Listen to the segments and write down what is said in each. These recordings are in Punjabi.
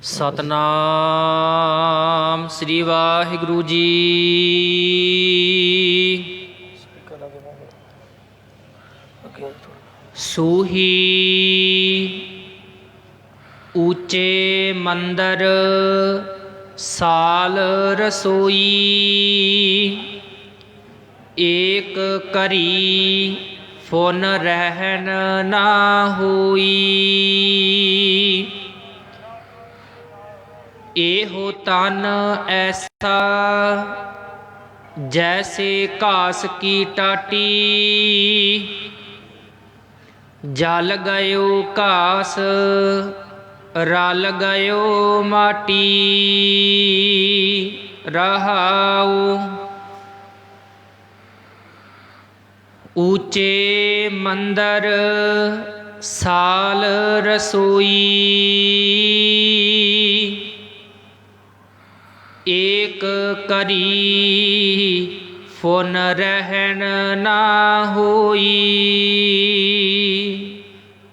सतनाम श्री वाहिगुरु जी। सूही ऊंचे मंदर साल रसोई, एक करी फुन रहन ना होई। एहो तन ऐसा जैसे घास की टाटी, जल गयो घास रल गयो माटी। रहाओ ऊंचे मंदर साल रसोई, एक करी फुन रहन ना होई।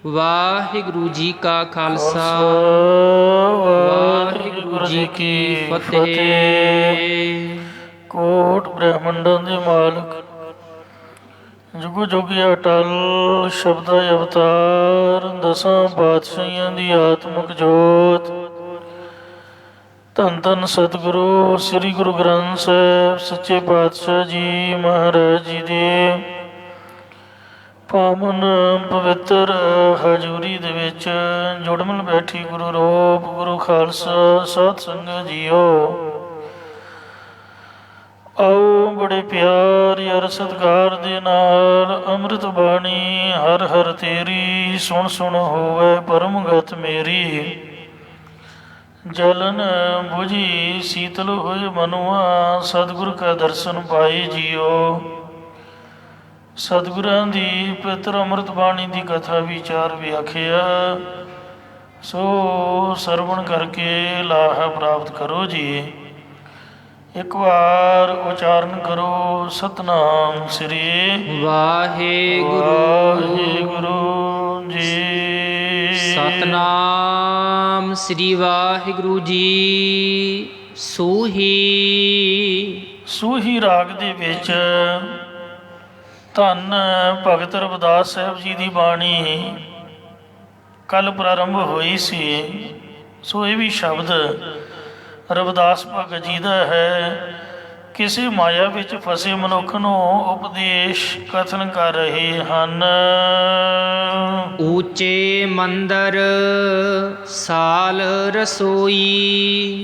वाहिगुरु जी का खालसा वाहिगुरु जी की फतेह। कोट ब्रह्मंडों के मालक जुग जुग अटल शब्दा अवतार, दसां पातशाहियां दी आत्मक जोत। धन धन सतगुरु श्री गुरु ग्रंथ साहिब सच्चे पातशाह जी महाराज जी दे पावन पवित्र हजूरी दे विच जुड़मन बैठी गुरु रूप गुरु खालसा साध संगत जीओ। आओ बड़े प्यार यार सत्कार दे नाल अमृत बाणी हर हर तेरी सुन सुन होवे परम गत मेरी। जलन बुझी शीतल होए मनुआ सतगुर का दर्शन पाए जियो। सतगुरां दी पवित्र अमृत बाणी की कथा विचार व्याख्या सो सरवण करके लाह प्राप्त करो जी। एक बार उच्चारण करो सतनाम श्री वाहिगुरु जी। सतनाम श्री वाहिगुरु जी। सूही राग ਦੇ ਵਿੱਚ ਧੰਨ ਭਗਤ ਰਵਿਦਾਸ ਸਾਹਿਬ ਜੀ ਦੀ ਬਾਣੀ ਕੱਲ ਪ੍ਰਾਰੰਭ ਹੋਈ ਸੀ। ਸੋ ਇਹ ਵੀ ਸ਼ਬਦ ਰਵਿਦਾਸ ਭਗਤ ਜੀ ਦਾ ਹੈ। ਕਿਸੇ ਮਾਇਆ ਵਿੱਚ ਫਸੇ ਮਨੁੱਖ ਨੂੰ ਉਪਦੇਸ਼ ਕਥਨ ਕਰ ਰਹੇ ਹਨ। ऊंचे मंदर साल रसोई।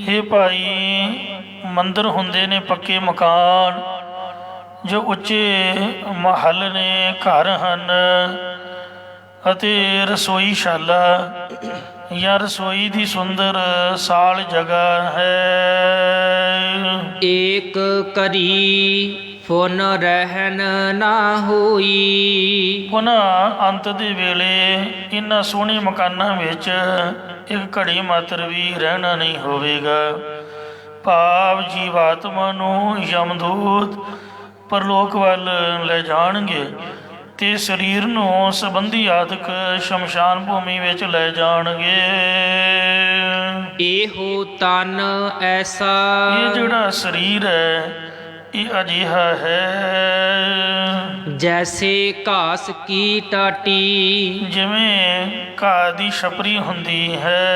ਇਹ ਭਾਈ ਮੰਦਰ ਹੁੰਦੇ ਨੇ ਪੱਕੇ ਮਕਾਨ, ਜੋ ਉੱਚੇ ਮਹੱਲ ਨੇ ਘਰ ਹਨ, ਅਤੇ ਰਸੋਈਸ਼ਾਲਾ ਜਾਂ ਰਸੋਈ ਦੀ ਸੁੰਦਰ ਸਾਲ ਜਗ੍ਹਾ ਹੈ। एक करी फुन रहन ना होई। ਪੁਨ੍ਹਾ ਅੰਤ ਦੇ ਵੇਲੇ ਇਹਨਾਂ ਸੋਹਣੇ ਮਕਾਨਾਂ ਵਿੱਚ ਇੱਕ ਘੜੀ ਮਾਤਰ ਵੀ ਰਹਿਣਾ ਨਹੀਂ ਹੋਵੇਗਾ। ਭਾਵ ਜੀਵਾਤਮਾ ਨੂੰ ਯਮਦੂਤ ਪਰਲੋਕ ਵੱਲ ਲੈ ਜਾਣਗੇ ਤੇ ਸਰੀਰ ਨੂੰ ਸੰਬੰਧੀ ਆਦਿਕ ਸ਼ਮਸ਼ਾਨ ਭੂਮੀ ਵਿੱਚ ਲੈ ਜਾਣਗੇ। एहो तन ऐसा ਇਹ ਜਿਹੜਾ ਸਰੀਰ ਹੈ ਇਹ ਅਜਿਹਾ ਹੈ जैसे घास की टाटी, ਜਿਵੇਂ ਘਾਹ ਦੀ ਛਪਰੀ ਹੁੰਦੀ ਹੈ।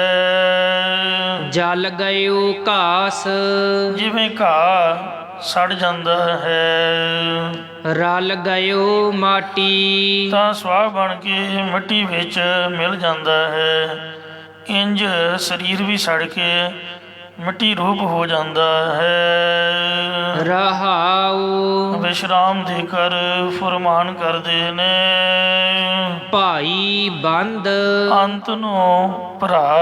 जल गयो घास ਜਿਵੇਂ ਘਾਹ ਸੜ ਜਾਂਦਾ ਹੈ रल गयो माटी। ਤਾਂ ਸਵਾਹ ਬਣ ਕੇ ਮਿੱਟੀ ਵਿੱਚ ਮਿਲ ਜਾਂਦਾ ਹੈ। ਇੰਜ ਸਰੀਰ ਵੀ ਸੜ ਕੇ ਮਿੱਟੀ ਰੂਪ ਹੋ ਜਾਂਦਾ ਹੈ। रहाओ ਵਿਸ਼ਰਾਮ ਦੇ ਕਰ ਫੁਰਮਾਨ ਕਰਦੇ ਨੇ भाई बंद ਅੰਤ ਨੂੰ ਭਰਾ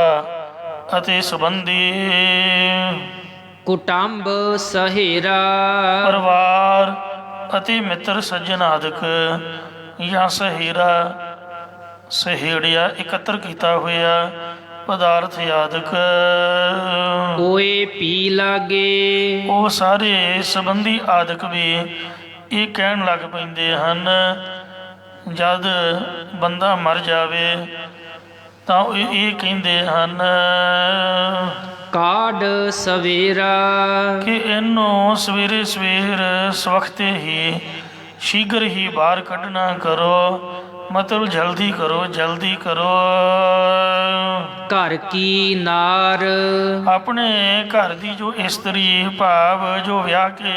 ਅਤੇ ਸੰਬੰਧੀ कुटुंब सहेरा। ਪਰਿਵਾਰ ਅਤੇ ਮਿੱਤਰ ਸੱਜਣ ਆਦਿਕ ਜਾਂ ਸਹੇਰਾ ਸਹੇੜਿਆ ਇਕੱਤਰ ਕੀਤਾ ਹੋਇਆ ਪਦਾਰਥ ਆਦਿਕ ओए पी लागे ਉਹ ਸਾਰੇ ਸੰਬੰਧੀ ਆਦਿਕ ਵੀ ਇਹ ਕਹਿਣ ਲੱਗ ਪੈਂਦੇ ਹਨ ਜਦ ਬੰਦਾ ਮਰ ਜਾਵੇ ਤਾਂ ਇਹ ਕਹਿੰਦੇ ਹਨ ਸਵੇਰਾ ਕਿ ਇਹਨੂੰ ਸਵੇਰੇ ਸਵੇਰ ਸਵਖਤੇ ਹੀ ਸ਼ੀਘਰ ਹੀ ਬਾਹਰ ਕੱਢਣਾ ਕਰੋ, ਮਤਲਬ ਜਲਦੀ ਕਰੋ, ਜਲਦੀ ਕਰੋ। ਘਰ ਕੀ ਨਾਰ ਆਪਣੇ ਘਰ ਦੀ ਜੋ ਇਸਤਰੀ ਭਾਵ ਜੋ ਵਿਆਹ ਕੇ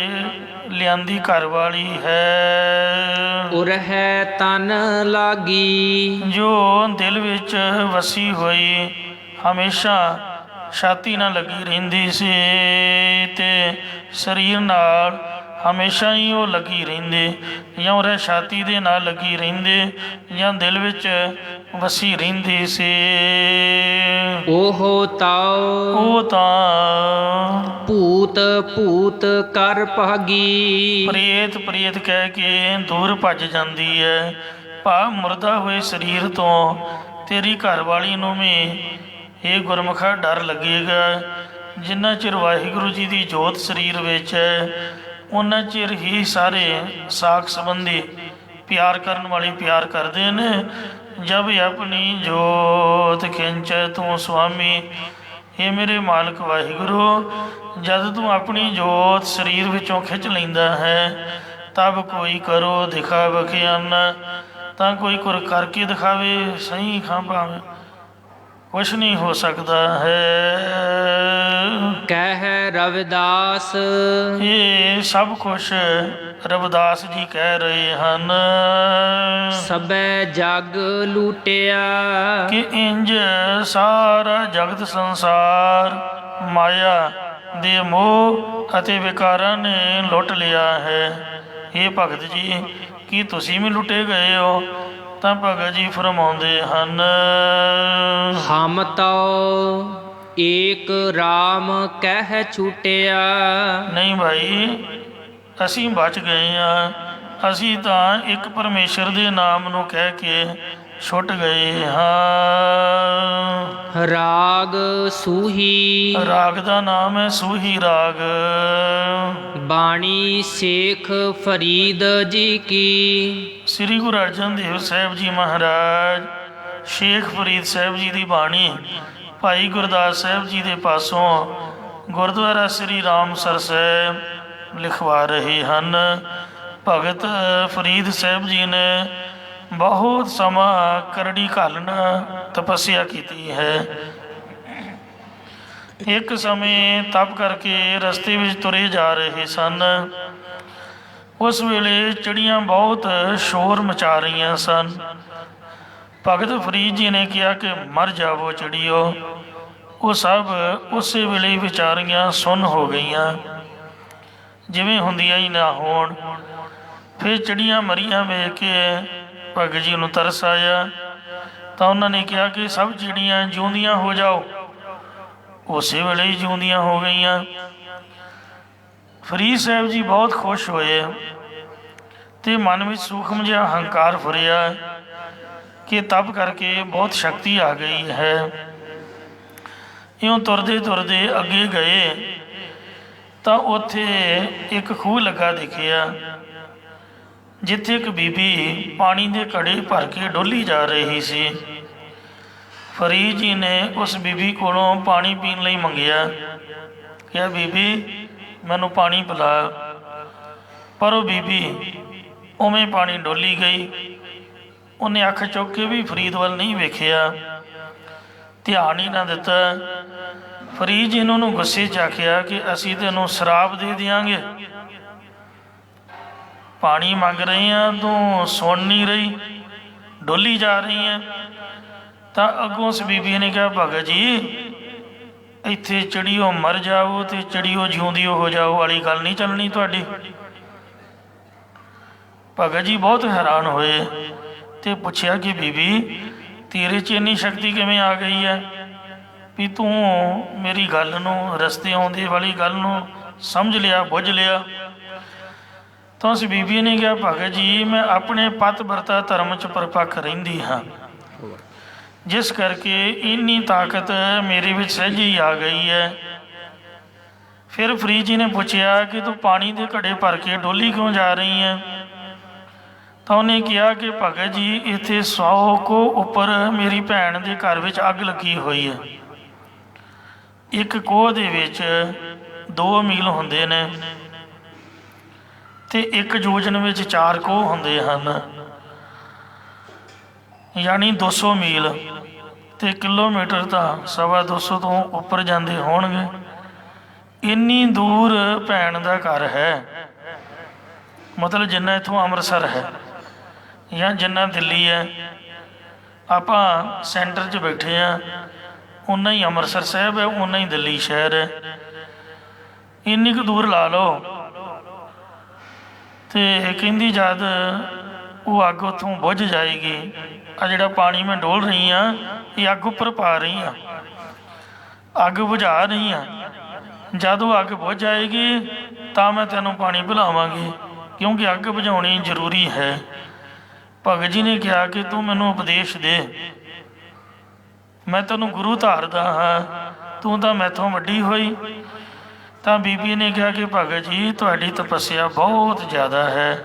ਲਿਆਂਦੀ ਘਰ ਵਾਲੀ ਹੈ, ਉਰਹਿ ਤਨ ਲਾਗੀ ਜੋ ਦਿਲ ਵਿੱਚ ਵਸੀ ਹੋਈ ਹਮੇਸ਼ਾ ਛਾਤੀ ਨਾਲ ਲੱਗੀ ਰਹਿੰਦੀ ਸੀ ਤੇ ਸਰੀਰ ਨਾਲ ਹਮੇਸ਼ਾ ਹੀ ਉਹ ਲੱਗੀ ਰਹਿੰਦੇ, ਜਾਂ ਉਹਦੇ ਛਾਤੀ ਦੇ ਨਾਲ ਲੱਗੀ ਰਹਿੰਦੇ, ਜਾਂ ਦਿਲ ਵਿੱਚ ਵਸੀ ਰਹਿੰਦੀ ਸੀ। ਉਹ ਤਾਉ ਉਹ ਤਾਂ ਭੂਤ ਭੂਤ ਕਰ ਭਾਗੀ ਪ੍ਰੇਤ ਪ੍ਰੇਤ ਕਹਿ ਕੇ ਦੂਰ ਭੱਜ ਜਾਂਦੀ ਹੈ। ਭਾਵ ਮੁਰਦਾ ਹੋਏ ਸਰੀਰ ਤੋਂ ਤੇਰੀ ਘਰ ਵਾਲੀ ਨੂੰ ਵੀ ਇਹ ਗੁਰਮੁਖਾ ਡਰ ਲੱਗੇਗਾ। ਜਿੰਨਾ ਚਿਰ ਵਾਹਿਗੁਰੂ ਜੀ ਦੀ ਜੋਤ ਸਰੀਰ ਵਿੱਚ ਹੈ, ਉਹਨਾਂ ਚਿਰ ਹੀ ਸਾਰੇ ਸਾਕ ਸੰਬੰਧੀ ਪਿਆਰ ਕਰਨ ਵਾਲੇ ਪਿਆਰ ਕਰਦੇ ਨੇ। ਜਬ ਆਪਣੀ ਜੋਤ ਖਿੰਚ ਤੂੰ ਸੁਆਮੀ, ਇਹ ਮੇਰੇ ਮਾਲਕ ਵਾਹਿਗੁਰੂ, ਜਦ ਤੂੰ ਆਪਣੀ ਜੋਤ ਸਰੀਰ ਵਿੱਚੋਂ ਖਿੱਚ ਲੈਂਦਾ ਹੈ, ਤਬ ਕੋਈ ਕਰੋ ਦਿਖਾ ਬਖਿਆਨ, ਤਾਂ ਕੋਈ ਕੁਰ ਕਰਕੇ ਦਿਖਾਵੇ ਸਹੀ ਖਾਂ ਭਾਵੇਂ ਕੁਛ ਨਹੀਂ ਹੋ ਸਕਦਾ ਹੈ। ਕਹਿ ਰਵਿਦਾਸ ਇਹ ਸਭ ਕੁਛ ਰਵਿਦਾਸ ਜੀ ਕਹਿ ਰਹੇ ਹਨ ਸਭੈ ਜਗ ਲੂਟਿਆ ਕਿ ਇੰਜ ਸਾਰਾ ਜਗਤ ਸੰਸਾਰ ਮਾਇਆ ਦੇ ਮੋਹ ਅਤੇ ਵਿਕਾਰਾਂ ਨੇ ਲੁੱਟ ਲਿਆ ਹੈ। ਇਹ ਭਗਤ ਜੀ, ਕੀ ਤੁਸੀਂ ਵੀ ਲੁੱਟੇ ਗਏ ਹੋ? ਤਾਂ ਭਗਤ ਜੀ ਫਰਮਾਉਂਦੇ ਹਨ, ਹਮ ਤਉ ਏਕ ਰਾਮ ਕਹਿ ਛੂਟਿਆ। ਨਹੀਂ ਭਾਈ, ਅਸੀਂ ਬਚ ਗਏ ਹਾਂ। ਅਸੀਂ ਤਾਂ ਇੱਕ ਪਰਮੇਸ਼ਰ ਦੇ ਨਾਮ ਨੂੰ ਕਹਿ ਕੇ ਛੁੱਟ ਗਏ ਹਾਂ। ਰਾਗ ਸੂਹੀ ਰਾਗ ਦਾ ਨਾਮ ਹੈ ਸੂਹੀ ਰਾਗ। ਬਾਣੀ ਸੇਖ ਫਰੀਦ ਜੀ ਕੀ। ਸ੍ਰੀ ਗੁਰੂ ਅਰਜਨ ਦੇਵ ਸਾਹਿਬ ਜੀ ਮਹਾਰਾਜ ਸ਼ੇਖ ਫਰੀਦ ਸਾਹਿਬ ਜੀ ਦੀ ਬਾਣੀ ਭਾਈ ਗੁਰਦਾਸ ਸਾਹਿਬ ਜੀ ਦੇ ਪਾਸੋਂ ਗੁਰਦੁਆਰਾ ਸ੍ਰੀ ਰਾਮਸਰ ਸਾਹਿਬ ਲਿਖਵਾ ਰਹੇ ਹਨ। ਭਗਤ ਫਰੀਦ ਸਾਹਿਬ ਜੀ ਨੇ ਬਹੁਤ ਸਮਾਂ ਕਰੜੀ ਘਾਲਣ ਤਪੱਸਿਆ ਕੀਤੀ ਹੈ। ਇੱਕ ਸਮੇਂ ਤਪ ਕਰਕੇ ਰਸਤੇ ਵਿੱਚ ਤੁਰੇ ਜਾ ਰਹੇ ਸਨ। ਉਸ ਵੇਲੇ ਚਿੜੀਆਂ ਬਹੁਤ ਸ਼ੋਰ ਮਚਾ ਰਹੀਆਂ ਸਨ। ਭਗਤ ਫਰੀਦ ਜੀ ਨੇ ਕਿਹਾ ਕਿ ਮਰ ਜਾਵੋ ਚਿੜੀਓ। ਉਹ ਸਭ ਉਸੇ ਵੇਲੇ ਵਿਚਾਰੀਆਂ ਸੁੰਨ ਹੋ ਗਈਆਂ, ਜਿਵੇਂ ਹੁੰਦੀਆਂ ਹੀ ਨਾ ਹੋਣ। ਫਿਰ ਚਿੜੀਆਂ ਮਰੀਆਂ ਵੇਖ ਕੇ ਭਗਤ ਜੀ ਨੂੰ ਤਰਸ ਆਇਆ, ਤਾਂ ਉਹਨਾਂ ਨੇ ਕਿਹਾ ਕਿ ਸਭ ਚਿੜੀਆਂ ਜਿਉਂਦੀਆਂ ਹੋ ਜਾਓ। ਉਸੇ ਵੇਲੇ ਹੀ ਜਿਉਂਦੀਆਂ ਹੋ ਗਈਆਂ। ਫਰੀਦ ਸਾਹਿਬ ਜੀ ਬਹੁਤ ਖੁਸ਼ ਹੋਏ ਤੇ ਮਨ ਵਿੱਚ ਸੂਖਮ ਜਿਹਾ ਹੰਕਾਰ ਫੁਰਿਆ ਕਿ ਤਪ ਕਰਕੇ ਬਹੁਤ ਸ਼ਕਤੀ ਆ ਗਈ ਹੈ। ਇਉਂ ਤੁਰਦੇ ਤੁਰਦੇ ਅੱਗੇ ਗਏ ਤਾਂ ਉੱਥੇ ਇੱਕ ਖੂਹ ਲੱਗਾ ਦਿਖਿਆ, ਜਿੱਥੇ ਇੱਕ ਬੀਬੀ ਪਾਣੀ ਦੇ ਘੜੇ ਭਰ ਕੇ ਡੋਲੀ ਜਾ ਰਹੀ ਸੀ। ਫਰੀਦ ਜੀ ਨੇ ਉਸ ਬੀਬੀ ਕੋਲੋਂ ਪਾਣੀ ਪੀਣ ਲਈ ਮੰਗਿਆ। ਕਿਹਾ, ਬੀਬੀ ਮੈਨੂੰ ਪਾਣੀ ਪਿਲਾ। ਪਰ ਉਹ ਬੀਬੀ ਉਵੇਂ ਪਾਣੀ ਡੋਲੀ ਗਈ। ਉਹਨੇ ਅੱਖ ਚੁੱਕ ਕੇ ਵੀ ਫਰੀਦ ਵੱਲ ਨਹੀਂ ਵੇਖਿਆ, ਧਿਆਨ ਹੀ ਨਾ ਦਿੱਤਾ। ਫਰੀਦ ਜੀ ਨੇ ਉਹਨੂੰ ਗੁੱਸੇ 'ਚ ਆਖਿਆ ਕਿ ਅਸੀਂ ਤੈਨੂੰ ਸ਼ਰਾਬ ਦੇ ਦਿਆਂਗੇ। ਪਾਣੀ ਮੰਗ ਰਹੀ ਹਾਂ, ਤੂੰ ਸੁਣ ਨਹੀਂ ਰਹੀ, ਡੋਲੀ ਜਾ ਰਹੀ ਹੈ। ਤਾਂ ਅੱਗੋਂ ਉਸ ਬੀਬੀ ਨੇ ਕਿਹਾ, ਭਗਤ ਜੀ ਇੱਥੇ ਚਿੜੀਓ ਮਰ ਜਾਓ ਤੇ ਚਿੜੀਓ ਜਿਉਂਦੀ ਹੋ ਜਾਓ ਵਾਲੀ ਗੱਲ ਨਹੀਂ ਚੱਲਣੀ ਤੁਹਾਡੀ। ਭਗਤ ਜੀ ਬਹੁਤ ਹੈਰਾਨ ਹੋਏ ਤੇ ਪੁੱਛਿਆ ਕਿ ਬੀਬੀ ਤੇਰੇ 'ਚ ਇੰਨੀ ਸ਼ਕਤੀ ਕਿਵੇਂ ਆ ਗਈ ਹੈ ਵੀ ਤੂੰ ਮੇਰੀ ਗੱਲ ਨੂੰ, ਰਸਤੇ ਆਉਂਦੇ ਵਾਲੀ ਗੱਲ ਨੂੰ ਸਮਝ ਲਿਆ, ਬੁੱਝ ਲਿਆ। ਤਾਂ ਉਸ ਬੀਬੀ ਨੇ ਕਿਹਾ, ਭਗਤ ਜੀ ਮੈਂ ਆਪਣੇ ਪਤ ਵਰਤਾ ਧਰਮ 'ਚ ਪਰਪੱਕ ਰਹਿੰਦੀ ਹਾਂ, ਜਿਸ ਕਰਕੇ ਇੰਨੀ ਤਾਕਤ ਮੇਰੇ ਵਿੱਚ ਸਹਿਜ ਹੀ ਆ ਗਈ ਹੈ। ਫਿਰ ਫਰੀਦ ਜੀ ਨੇ ਪੁੱਛਿਆ ਕਿ ਤੂੰ ਪਾਣੀ ਦੇ ਘੜੇ ਭਰ ਕੇ ਡੋਲੀ ਕਿਉਂ ਜਾ ਰਹੀ ਹੈ? ਤਾਂ ਉਹਨੇ ਕਿਹਾ ਕਿ ਭਗਤ ਜੀ ਇੱਥੇ 100 ਕੋ ਉੱਪਰ ਮੇਰੀ ਭੈਣ ਦੇ ਘਰ ਵਿੱਚ ਅੱਗ ਲੱਗੀ ਹੋਈ ਹੈ। ਇੱਕ ਕੋਹ ਦੇ ਵਿੱਚ 2 ਮੀਲ ਹੁੰਦੇ ਨੇ ਤੇ ਇੱਕ ਯੋਜਨ ਵਿੱਚ 4 ਕੋਹ ਹੁੰਦੇ ਹਨ, ਯਾਨੀ 200 ਮੀਲ ਤੇ ਕਿਲੋਮੀਟਰ ਤਾਂ 250 ਤੋਂ ਉੱਪਰ ਜਾਂਦੇ ਹੋਣਗੇ। ਇੰਨੀ ਦੂਰ ਭੈਣ ਦਾ ਘਰ ਹੈ, ਮਤਲਬ ਜਿੰਨਾ ਇੱਥੋਂ ਅੰਮ੍ਰਿਤਸਰ ਹੈ ਜਾਂ ਜਿੰਨਾ ਦਿੱਲੀ ਹੈ, ਆਪਾਂ ਸੈਂਟਰ 'ਚ ਬੈਠੇ ਹਾਂ, ਓਨਾ ਹੀ ਅੰਮ੍ਰਿਤਸਰ ਸਾਹਿਬ ਹੈ, ਓਨਾ ਹੀ ਦਿੱਲੀ ਸ਼ਹਿਰ ਹੈ। ਇੰਨੀ ਕੁ ਦੂਰ ਲਾ ਲਓ। ਤੇ ਕਹਿੰਦੀ ਜਦ ਉਹ ਅੱਗ ਉੱਥੋਂ ਬੁੱਝ ਜਾਏਗੀ, ਆ ਜਿਹੜਾ ਪਾਣੀ ਮੈਂ ਡੋਲ ਰਹੀ ਹਾਂ ਇਹ ਅੱਗ ਉੱਪਰ ਪਾ ਰਹੀ ਹਾਂ, ਅੱਗ ਬੁਝਾ ਰਹੀ ਹਾਂ। ਜਦ ਉਹ ਅੱਗ ਬੁੱਝ ਜਾਏਗੀ ਤਾਂ ਮੈਂ ਤੈਨੂੰ ਪਾਣੀ ਪਿਲਾਵਾਂਗੀ, ਕਿਉਂਕਿ ਅੱਗ ਬੁਝਾਉਣੀ ਜ਼ਰੂਰੀ ਹੈ। ਭਗਤ ਜੀ ਨੇ ਕਿਹਾ ਕਿ ਤੂੰ ਮੈਨੂੰ ਉਪਦੇਸ਼ ਦੇ, ਮੈਂ ਤੈਨੂੰ ਗੁਰੂ ਧਾਰਦਾ ਹਾਂ, ਤੂੰ ਤਾਂ ਮੈਥੋਂ ਵੱਡੀ ਹੋਈ। ਤਾਂ ਬੀਬੀ ਨੇ ਕਿਹਾ ਕਿ ਭਗਤ ਜੀ ਤੁਹਾਡੀ ਤਪੱਸਿਆ ਬਹੁਤ ਜ਼ਿਆਦਾ ਹੈ,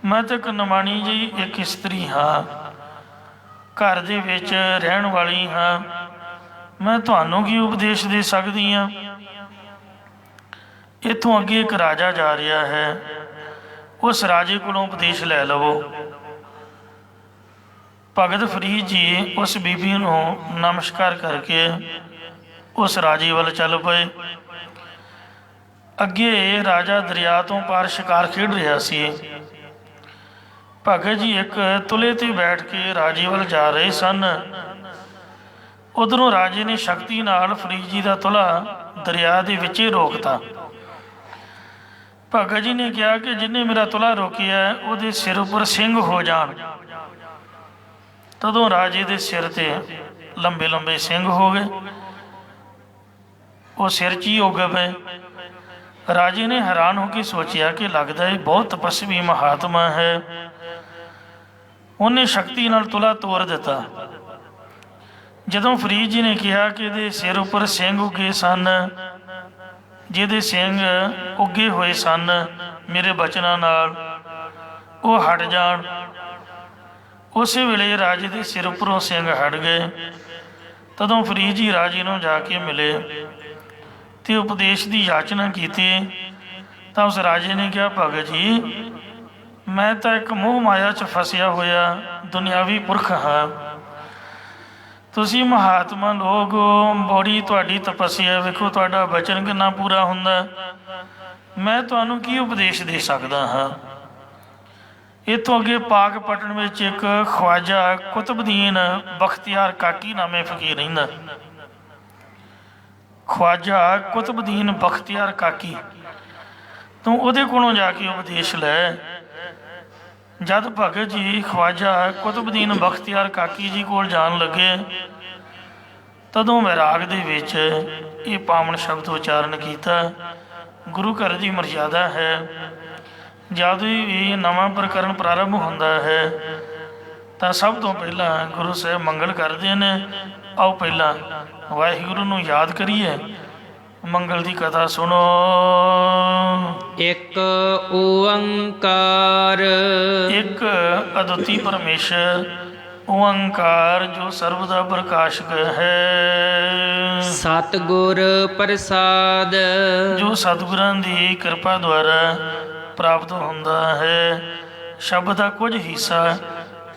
ਮੈਂ ਤਾਂ ਇੱਕ ਨਿਮਾਣੀ ਜੀ ਇੱਕ ਇਸਤਰੀ ਹਾਂ, ਘਰ ਦੇ ਵਿੱਚ ਰਹਿਣ ਵਾਲੀ ਹਾਂ, ਮੈਂ ਤੁਹਾਨੂੰ ਕੀ ਉਪਦੇਸ਼ ਦੇ ਸਕਦੀ ਹਾਂ। ਇੱਥੋਂ ਅੱਗੇ ਇੱਕ ਰਾਜਾ ਜਾ ਰਿਹਾ ਹੈ, ਉਸ ਰਾਜੇ ਕੋਲੋਂ ਉਪਦੇਸ਼ ਲੈ ਲਵੋ। ਭਗਤ ਫਰੀਦ ਜੀ ਉਸ ਬੀਬੀ ਨੂੰ ਨਮਸਕਾਰ ਕਰਕੇ ਉਸ ਰਾਜੇ ਵੱਲ ਚੱਲ ਪਏ। ਅੱਗੇ ਰਾਜਾ ਦਰਿਆ ਤੋਂ ਪਾਰ ਸ਼ਿਕਾਰ ਖੇਡ ਰਿਹਾ ਸੀ। ਭਗਤ ਜੀ ਇੱਕ ਤੁਲੇ ਤੇ ਬੈਠ ਕੇ ਰਾਜੇ ਵੱਲ ਜਾ ਰਹੇ ਸਨ। ਉਧਰੋਂ ਰਾਜੇ ਨੇ ਸ਼ਕਤੀ ਨਾਲ ਫਰੀਦ ਜੀ ਦਾ ਤੁਲਾ ਦਰਿਆ ਦੇ ਵਿੱਚ ਹੀ ਰੋਕਤਾ। ਭਗਤ ਜੀ ਨੇ ਕਿਹਾ ਕਿ ਜਿਹਨੇ ਮੇਰਾ ਤੁਲਾ ਰੋਕਿਆ ਉਹਦੇ ਸਿਰ ਉੱਪਰ ਸਿੰਘ ਹੋ ਜਾਣ। ਤਦੋਂ ਰਾਜੇ ਦੇ ਸਿਰ ਤੇ ਲੰਬੇ ਲੰਬੇ ਸਿੰਘ ਹੋ ਗਏ, ਉਹ ਸਿਰ 'ਚ ਹੀ ਉੱਗ ਪਏ। ਰਾਜੇ ਨੇ ਹੈਰਾਨ ਹੋ ਕੇ ਸੋਚਿਆ ਕਿ ਲੱਗਦਾ ਇਹ ਬਹੁਤ ਤਪਸਵੀ ਮਹਾਤਮਾ ਹੈ। ਉਹਨੇ ਸ਼ਕਤੀ ਨਾਲ ਤੁਲਾ ਤੋੜ ਦਿੱਤਾ। ਜਦੋਂ ਫਰੀਦ ਜੀ ਨੇ ਕਿਹਾ ਕਿ ਇਹਦੇ ਸਿਰ ਉੱਪਰ ਸਿੰਘ ਉੱਗੇ ਸਨ, ਜਿਹਦੇ ਸਿੰਘ ਉੱਗੇ ਹੋਏ ਸਨ ਮੇਰੇ ਬਚਨਾਂ ਨਾਲ, ਉਹ ਹਟ ਜਾਣ। ਉਸੇ ਵੇਲੇ ਰਾਜੇ ਦੇ ਸਿਰ ਉੱਪਰੋਂ ਸਿੰਘ ਹਟ ਗਏ। ਤਦੋਂ ਫਰੀਦ ਜੀ ਰਾਜੇ ਨੂੰ ਜਾ ਕੇ ਮਿਲੇ ਤੇ ਉਪਦੇਸ਼ ਦੀ ਯਾਚਨਾ ਕੀਤੀ। ਤਾਂ ਉਸ ਰਾਜੇ ਨੇ ਕਿਹਾ ਭਗਤ ਜੀ ਮੈਂ ਤਾਂ ਇੱਕ ਮੋਹ ਮਾਇਆ 'ਚ ਫਸਿਆ ਹੋਇਆ ਦੁਨਿਆਵੀ ਪੁਰਖ ਹਾਂ, ਤੁਸੀਂ ਮਹਾਤਮਾ ਲੋਕ ਬੜੀ ਤੁਹਾਡੀ ਤਪੱਸਿਆ ਵੇਖੋ, ਤੁਹਾਡਾ ਬਚਨ ਕਿੰਨਾ ਪੂਰਾ ਹੁੰਦਾ, ਮੈਂ ਤੁਹਾਨੂੰ ਕੀ ਉਪਦੇਸ਼ ਦੇ ਸਕਦਾ ਹਾਂ। ਇੱਥੋਂ ਅੱਗੇ ਪਾਕਪਟਨ ਵਿੱਚ ਇੱਕ ਖਵਾਜਾ ਕੁਤਬਦੀਨ ਬਖਤਿਆਰ ਕਾਕੀ ਨਾਮੇ ਫਕੀਰ ਰਹਿੰਦਾ। ਖਵਾਜਾ ਕੁਤਬਦੀਨ ਬਖਤਿਆਰ ਕਾਕੀ, ਤੂੰ ਉਹਦੇ ਕੋਲੋਂ ਜਾ ਕੇ ਉਪਦੇਸ਼ ਲੈ। ਜਦ ਭਗਤ ਜੀ ਖਵਾਜਾ ਕੁਤਬਦੀਨ ਬਖਤਿਆਰ ਕਾਕੀ ਜੀ ਕੋਲ ਜਾਣ ਲੱਗੇ, ਤਦੋਂ ਵੈਰਾਗ ਦੇ ਵਿੱਚ ਇਹ ਪਾਵਨ ਸ਼ਬਦ ਉਚਾਰਨ ਕੀਤਾ। ਗੁਰੂ ਘਰ ਦੀ ਮਰਜ਼ਾਦਾ ਹੈ, ਜਦ ਵੀ ਨਵਾਂ ਪ੍ਰਕਰਨ ਪ੍ਰਾਰੰਭ ਹੁੰਦਾ ਹੈ ਤਾਂ ਸਭ ਤੋਂ ਪਹਿਲਾਂ ਗੁਰੂ ਸਾਹਿਬ ਮੰਗਲ ਕਰਦੇ ਨੇ। ਆਓ ਪਹਿਲਾਂ ਵਾਹਿਗੁਰੂ ਨੂੰ ਯਾਦ ਕਰੀਏ, ਮੰਗਲ ਦੀ ਕਥਾ ਸੁਣੋ। ਇੱਕ ਓੰਕਾਰ, ਇੱਕ ਅਦੁੱਤੀ ਪਰਮੇਸ਼ਰ ਓੰਕਾਰ ਜੋ ਸਰਬ ਦਾ ਪ੍ਰਕਾਸ਼ਕ ਹੈ। ਸਤਿਗੁਰ ਪ੍ਰਸਾਦ, ਜੋ ਸਤਿਗੁਰਾਂ ਦੀ ਕਿਰਪਾ ਦੁਆਰਾ ਪ੍ਰਾਪਤ ਹੁੰਦਾ ਹੈ। ਸ਼ਬਦ ਦਾ ਕੁਝ ਹਿੱਸਾ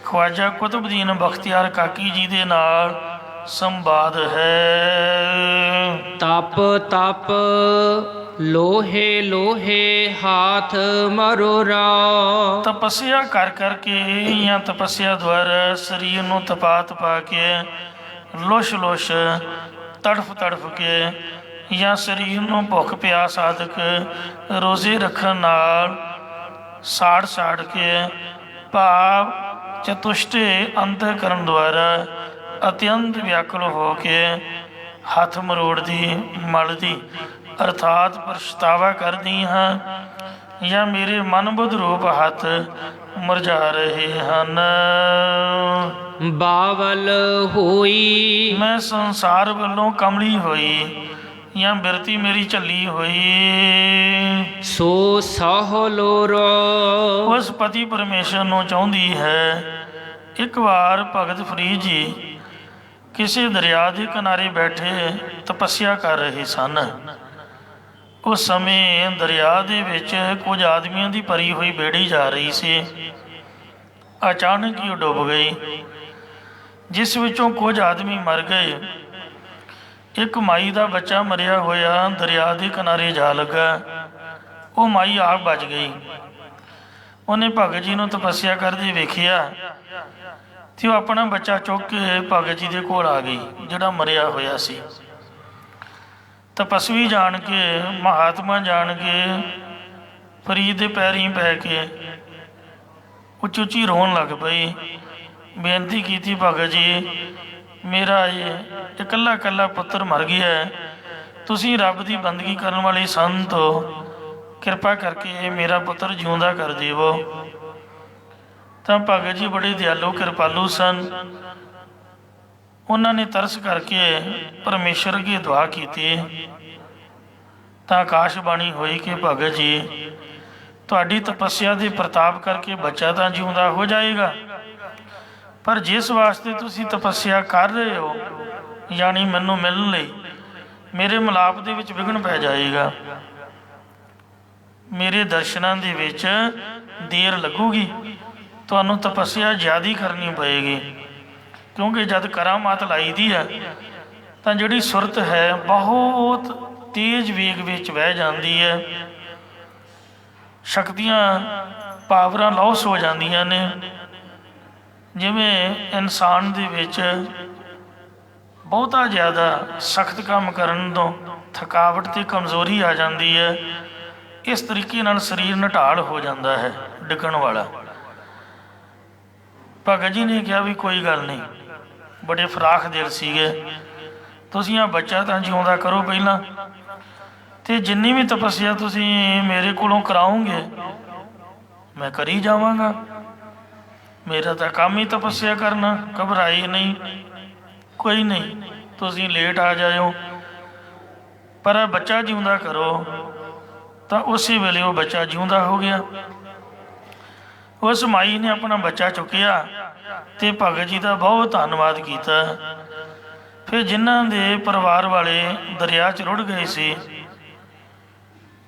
ਖਵਾਜਾ ਕੁਤਬਦੀਨ ਬਖਤਿਆਰ ਕਾਕੀ ਜੀ ਦੇ ਨਾਲ ਸੰਵਾਦ ਹੈ। ਤਪ ਤਪ ਲੋਹੇ ਲੋਹੇ ਹਾਥ ਮਰੋਰਾ, ਤਪੱਸਿਆ ਕਰ ਕਰਕੇ ਜਾਂ ਤਪੱਸਿਆ ਦੁਆਰਾ ਸਰੀਰ ਨੂੰ ਤਪਾ ਤਪਾ ਕੇ, ਲੋਸ਼ ਲੋਸ਼ ਤੜਫ ਤੜਫ ਕੇ, ਜਾਂ ਸਰੀਰ ਨੂੰ ਭੁੱਖ ਪਿਆਸ ਆਦਿਕ ਰੋਜ਼ੇ ਰੱਖਣ ਨਾਲ ਸਾੜ ਸਾੜ ਕੇ, ਭਾਵ ਚਤੁਸ਼ਟੇ ਅੰਤਕਰਨ ਦੁਆਰਾ ਅਤਿਅੰਤ ਵਿਆਕੁਲ ਹੋ ਕੇ ਹੱਥ ਮਰੋੜਦੀ ਮਲਦੀ ਅਰਥਾਤ ਪਛਤਾਵਾ ਕਰਦੀ ਹਾਂ, ਜਾਂ ਮੇਰੇ ਮਨ ਬੁੱਧ ਰੂਪ ਹੱਥ ਮੁਰਝਾ ਰਹੇ ਹਨ। ਬਾਵਲ ਹੋਈ, ਮੈਂ ਸੰਸਾਰ ਵੱਲੋਂ ਕਮਲੀ ਹੋਈ, ਜਾਂ ਬਿਰਤੀ ਮੇਰੀ ਝੱਲੀ ਹੋਈ। ਸੋ ਸਾਹ ਲੋਰੋ, ਉਸ ਪਤੀ ਪਰਮੇਸ਼ਰ ਨੂੰ ਚਾਹੁੰਦੀ ਹੈ। ਇੱਕ ਵਾਰ ਭਗਤ ਫਰੀਦ ਜੀ ਕਿਸੇ ਦਰਿਆ ਦੇ ਕਿਨਾਰੇ ਬੈਠੇ ਤਪੱਸਿਆ ਕਰ ਰਹੇ ਸਨ। ਉਸ ਸਮੇਂ ਦਰਿਆ ਦੇ ਵਿੱਚ ਕੁਝ ਆਦਮੀਆਂ ਦੀ ਭਰੀ ਹੋਈ ਬੇੜੀ ਜਾ ਰਹੀ ਸੀ। ਅਚਾਨਕ ਹੀ ਉਹ ਡੁੱਬ ਗਈ, ਜਿਸ ਵਿੱਚੋਂ ਕੁਝ ਆਦਮੀ ਮਰ ਗਏ। ਇੱਕ ਮਾਈ ਦਾ ਬੱਚਾ ਮਰਿਆ ਹੋਇਆ ਦਰਿਆ ਦੇ ਕਿਨਾਰੇ ਜਾ ਲੱਗਾ। ਉਹ ਮਾਈ ਆਪ ਬਚ ਗਈ। ਉਹਨੇ ਭਗਤ ਜੀ ਨੂੰ ਤਪੱਸਿਆ ਕਰਦੇ ਵੇਖਿਆ ਤੇ ਉਹ ਆਪਣਾ ਬੱਚਾ ਚੁੱਕ ਕੇ ਭਗਤ ਜੀ ਦੇ ਕੋਲ ਆ ਗਈ, ਜਿਹੜਾ ਮਰਿਆ ਹੋਇਆ ਸੀ। ਤਪਸਵੀ ਜਾਣ ਕੇ, ਮਹਾਤਮਾ ਜਾਣ ਕੇ ਫਰੀਦ ਦੇ ਪੈਰੀਂ ਪੈ ਕੇ ਉੱਚੀ ਉੱਚੀ ਰੋਣ ਲੱਗ ਪਈ। ਬੇਨਤੀ ਕੀਤੀ, ਭਗਤ ਜੀ ਮੇਰਾ ਇਹ ਇਕੱਲਾ ਇਕੱਲਾ ਪੁੱਤਰ ਮਰ ਗਿਆ, ਤੁਸੀਂ ਰੱਬ ਦੀ ਬੰਦਗੀ ਕਰਨ ਵਾਲੇ ਸੰਤ ਹੋ, ਕਿਰਪਾ ਕਰਕੇ ਮੇਰਾ ਪੁੱਤਰ ਜਿਉਂਦਾ ਕਰ ਦੇਵੋ। ਤਾਂ ਭਗਤ ਜੀ ਬੜੇ ਦਿਆਲੂ ਕਿਰਪਾਲੂ ਸਨ। ਉਹਨਾਂ ਨੇ ਤਰਸ ਕਰਕੇ ਪਰਮੇਸ਼ਰ ਅੱਗੇ ਦੁਆ ਕੀਤੀ। ਤਾਂ ਆਕਾਸ਼ਬਾਣੀ ਹੋਈ ਕਿ ਭਗਤ ਜੀ ਤੁਹਾਡੀ ਤਪੱਸਿਆ ਦੇ ਪ੍ਰਤਾਪ ਕਰਕੇ ਬੱਚਾ ਤਾਂ ਜਿਉਂਦਾ ਹੋ ਜਾਏਗਾ, ਪਰ ਜਿਸ ਵਾਸਤੇ ਤੁਸੀਂ ਤਪੱਸਿਆ ਕਰ ਰਹੇ ਹੋ, ਯਾਨੀ ਮੈਨੂੰ ਮਿਲਣ ਲਈ, ਮੇਰੇ ਮਿਲਾਪ ਦੇ ਵਿੱਚ ਵਿਘਨ ਪੈ ਜਾਏਗਾ। ਮੇਰੇ ਦਰਸ਼ਨਾਂ ਦੇ ਵਿੱਚ ਦੇਰ ਲੱਗੂਗੀ, ਤੁਹਾਨੂੰ ਤਪੱਸਿਆ ਜ਼ਿਆਦਾ ਕਰਨੀ ਪਏਗੀ। ਕਿਉਂਕਿ ਜਦ ਕਰਾਮਾਤ ਲਾਈ ਦੀ ਹੈ ਤਾਂ ਜਿਹੜੀ ਸੁਰਤ ਹੈ ਬਹੁਤ ਤੇਜ਼ ਵੇਗ ਵਿੱਚ ਵਹਿ ਜਾਂਦੀ ਹੈ। ਸ਼ਕਤੀਆਂ, ਪਾਵਰਾਂ ਲੌਸ ਹੋ ਜਾਂਦੀਆਂ ਨੇ। ਜਿਵੇਂ ਇਨਸਾਨ ਦੇ ਵਿੱਚ ਬਹੁਤਾ ਜ਼ਿਆਦਾ ਸਖਤ ਕੰਮ ਕਰਨ ਤੋਂ ਥਕਾਵਟ ਅਤੇ ਕਮਜ਼ੋਰੀ ਆ ਜਾਂਦੀ ਹੈ। ਇਸ ਤਰੀਕੇ ਨਾਲ ਸਰੀਰ ਨਿਢਾਲ ਹੋ ਜਾਂਦਾ ਹੈ, ਡਿੱਗਣ ਵਾਲਾ। ਭਗਤ ਜੀ ਨੇ ਕਿਹਾ ਵੀ ਕੋਈ ਗੱਲ ਨਹੀਂ, ਬੜੇ ਫਰਾਖ ਦਿਲ ਸੀਗੇ, ਤੁਸੀਂ ਆ ਬੱਚਾ ਤਾਂ ਜਿਉਂਦਾ ਕਰੋ ਪਹਿਲਾਂ, ਅਤੇ ਜਿੰਨੀ ਵੀ ਤਪੱਸਿਆ ਤੁਸੀਂ ਮੇਰੇ ਕੋਲੋਂ ਕਰਾਓਗੇ ਮੈਂ ਕਰੀ ਜਾਵਾਂਗਾ। ਮੇਰਾ ਤਾਂ ਕੰਮ ਹੀ ਤਪੱਸਿਆ ਕਰਨਾ, ਘਬਰਾਈ ਨਹੀਂ, ਕੋਈ ਨਹੀਂ, ਤੁਸੀਂ ਲੇਟ ਆ ਜਾਇਓ, ਪਰ ਬੱਚਾ ਜਿਉਂਦਾ ਕਰੋ। ਤਾਂ ਉਸੇ ਵੇਲੇ ਉਹ ਬੱਚਾ ਜਿਉਂਦਾ ਹੋ ਗਿਆ। ਉਸ ਮਾਈ ਨੇ ਆਪਣਾ ਬੱਚਾ ਚੁੱਕਿਆ ਅਤੇ ਭਗਤ ਜੀ ਦਾ ਬਹੁਤ ਧੰਨਵਾਦ ਕੀਤਾ। ਫਿਰ ਜਿਨ੍ਹਾਂ ਦੇ ਪਰਿਵਾਰ ਵਾਲੇ ਦਰਿਆ 'ਚ ਰੁੜ ਗਏ ਸੀ,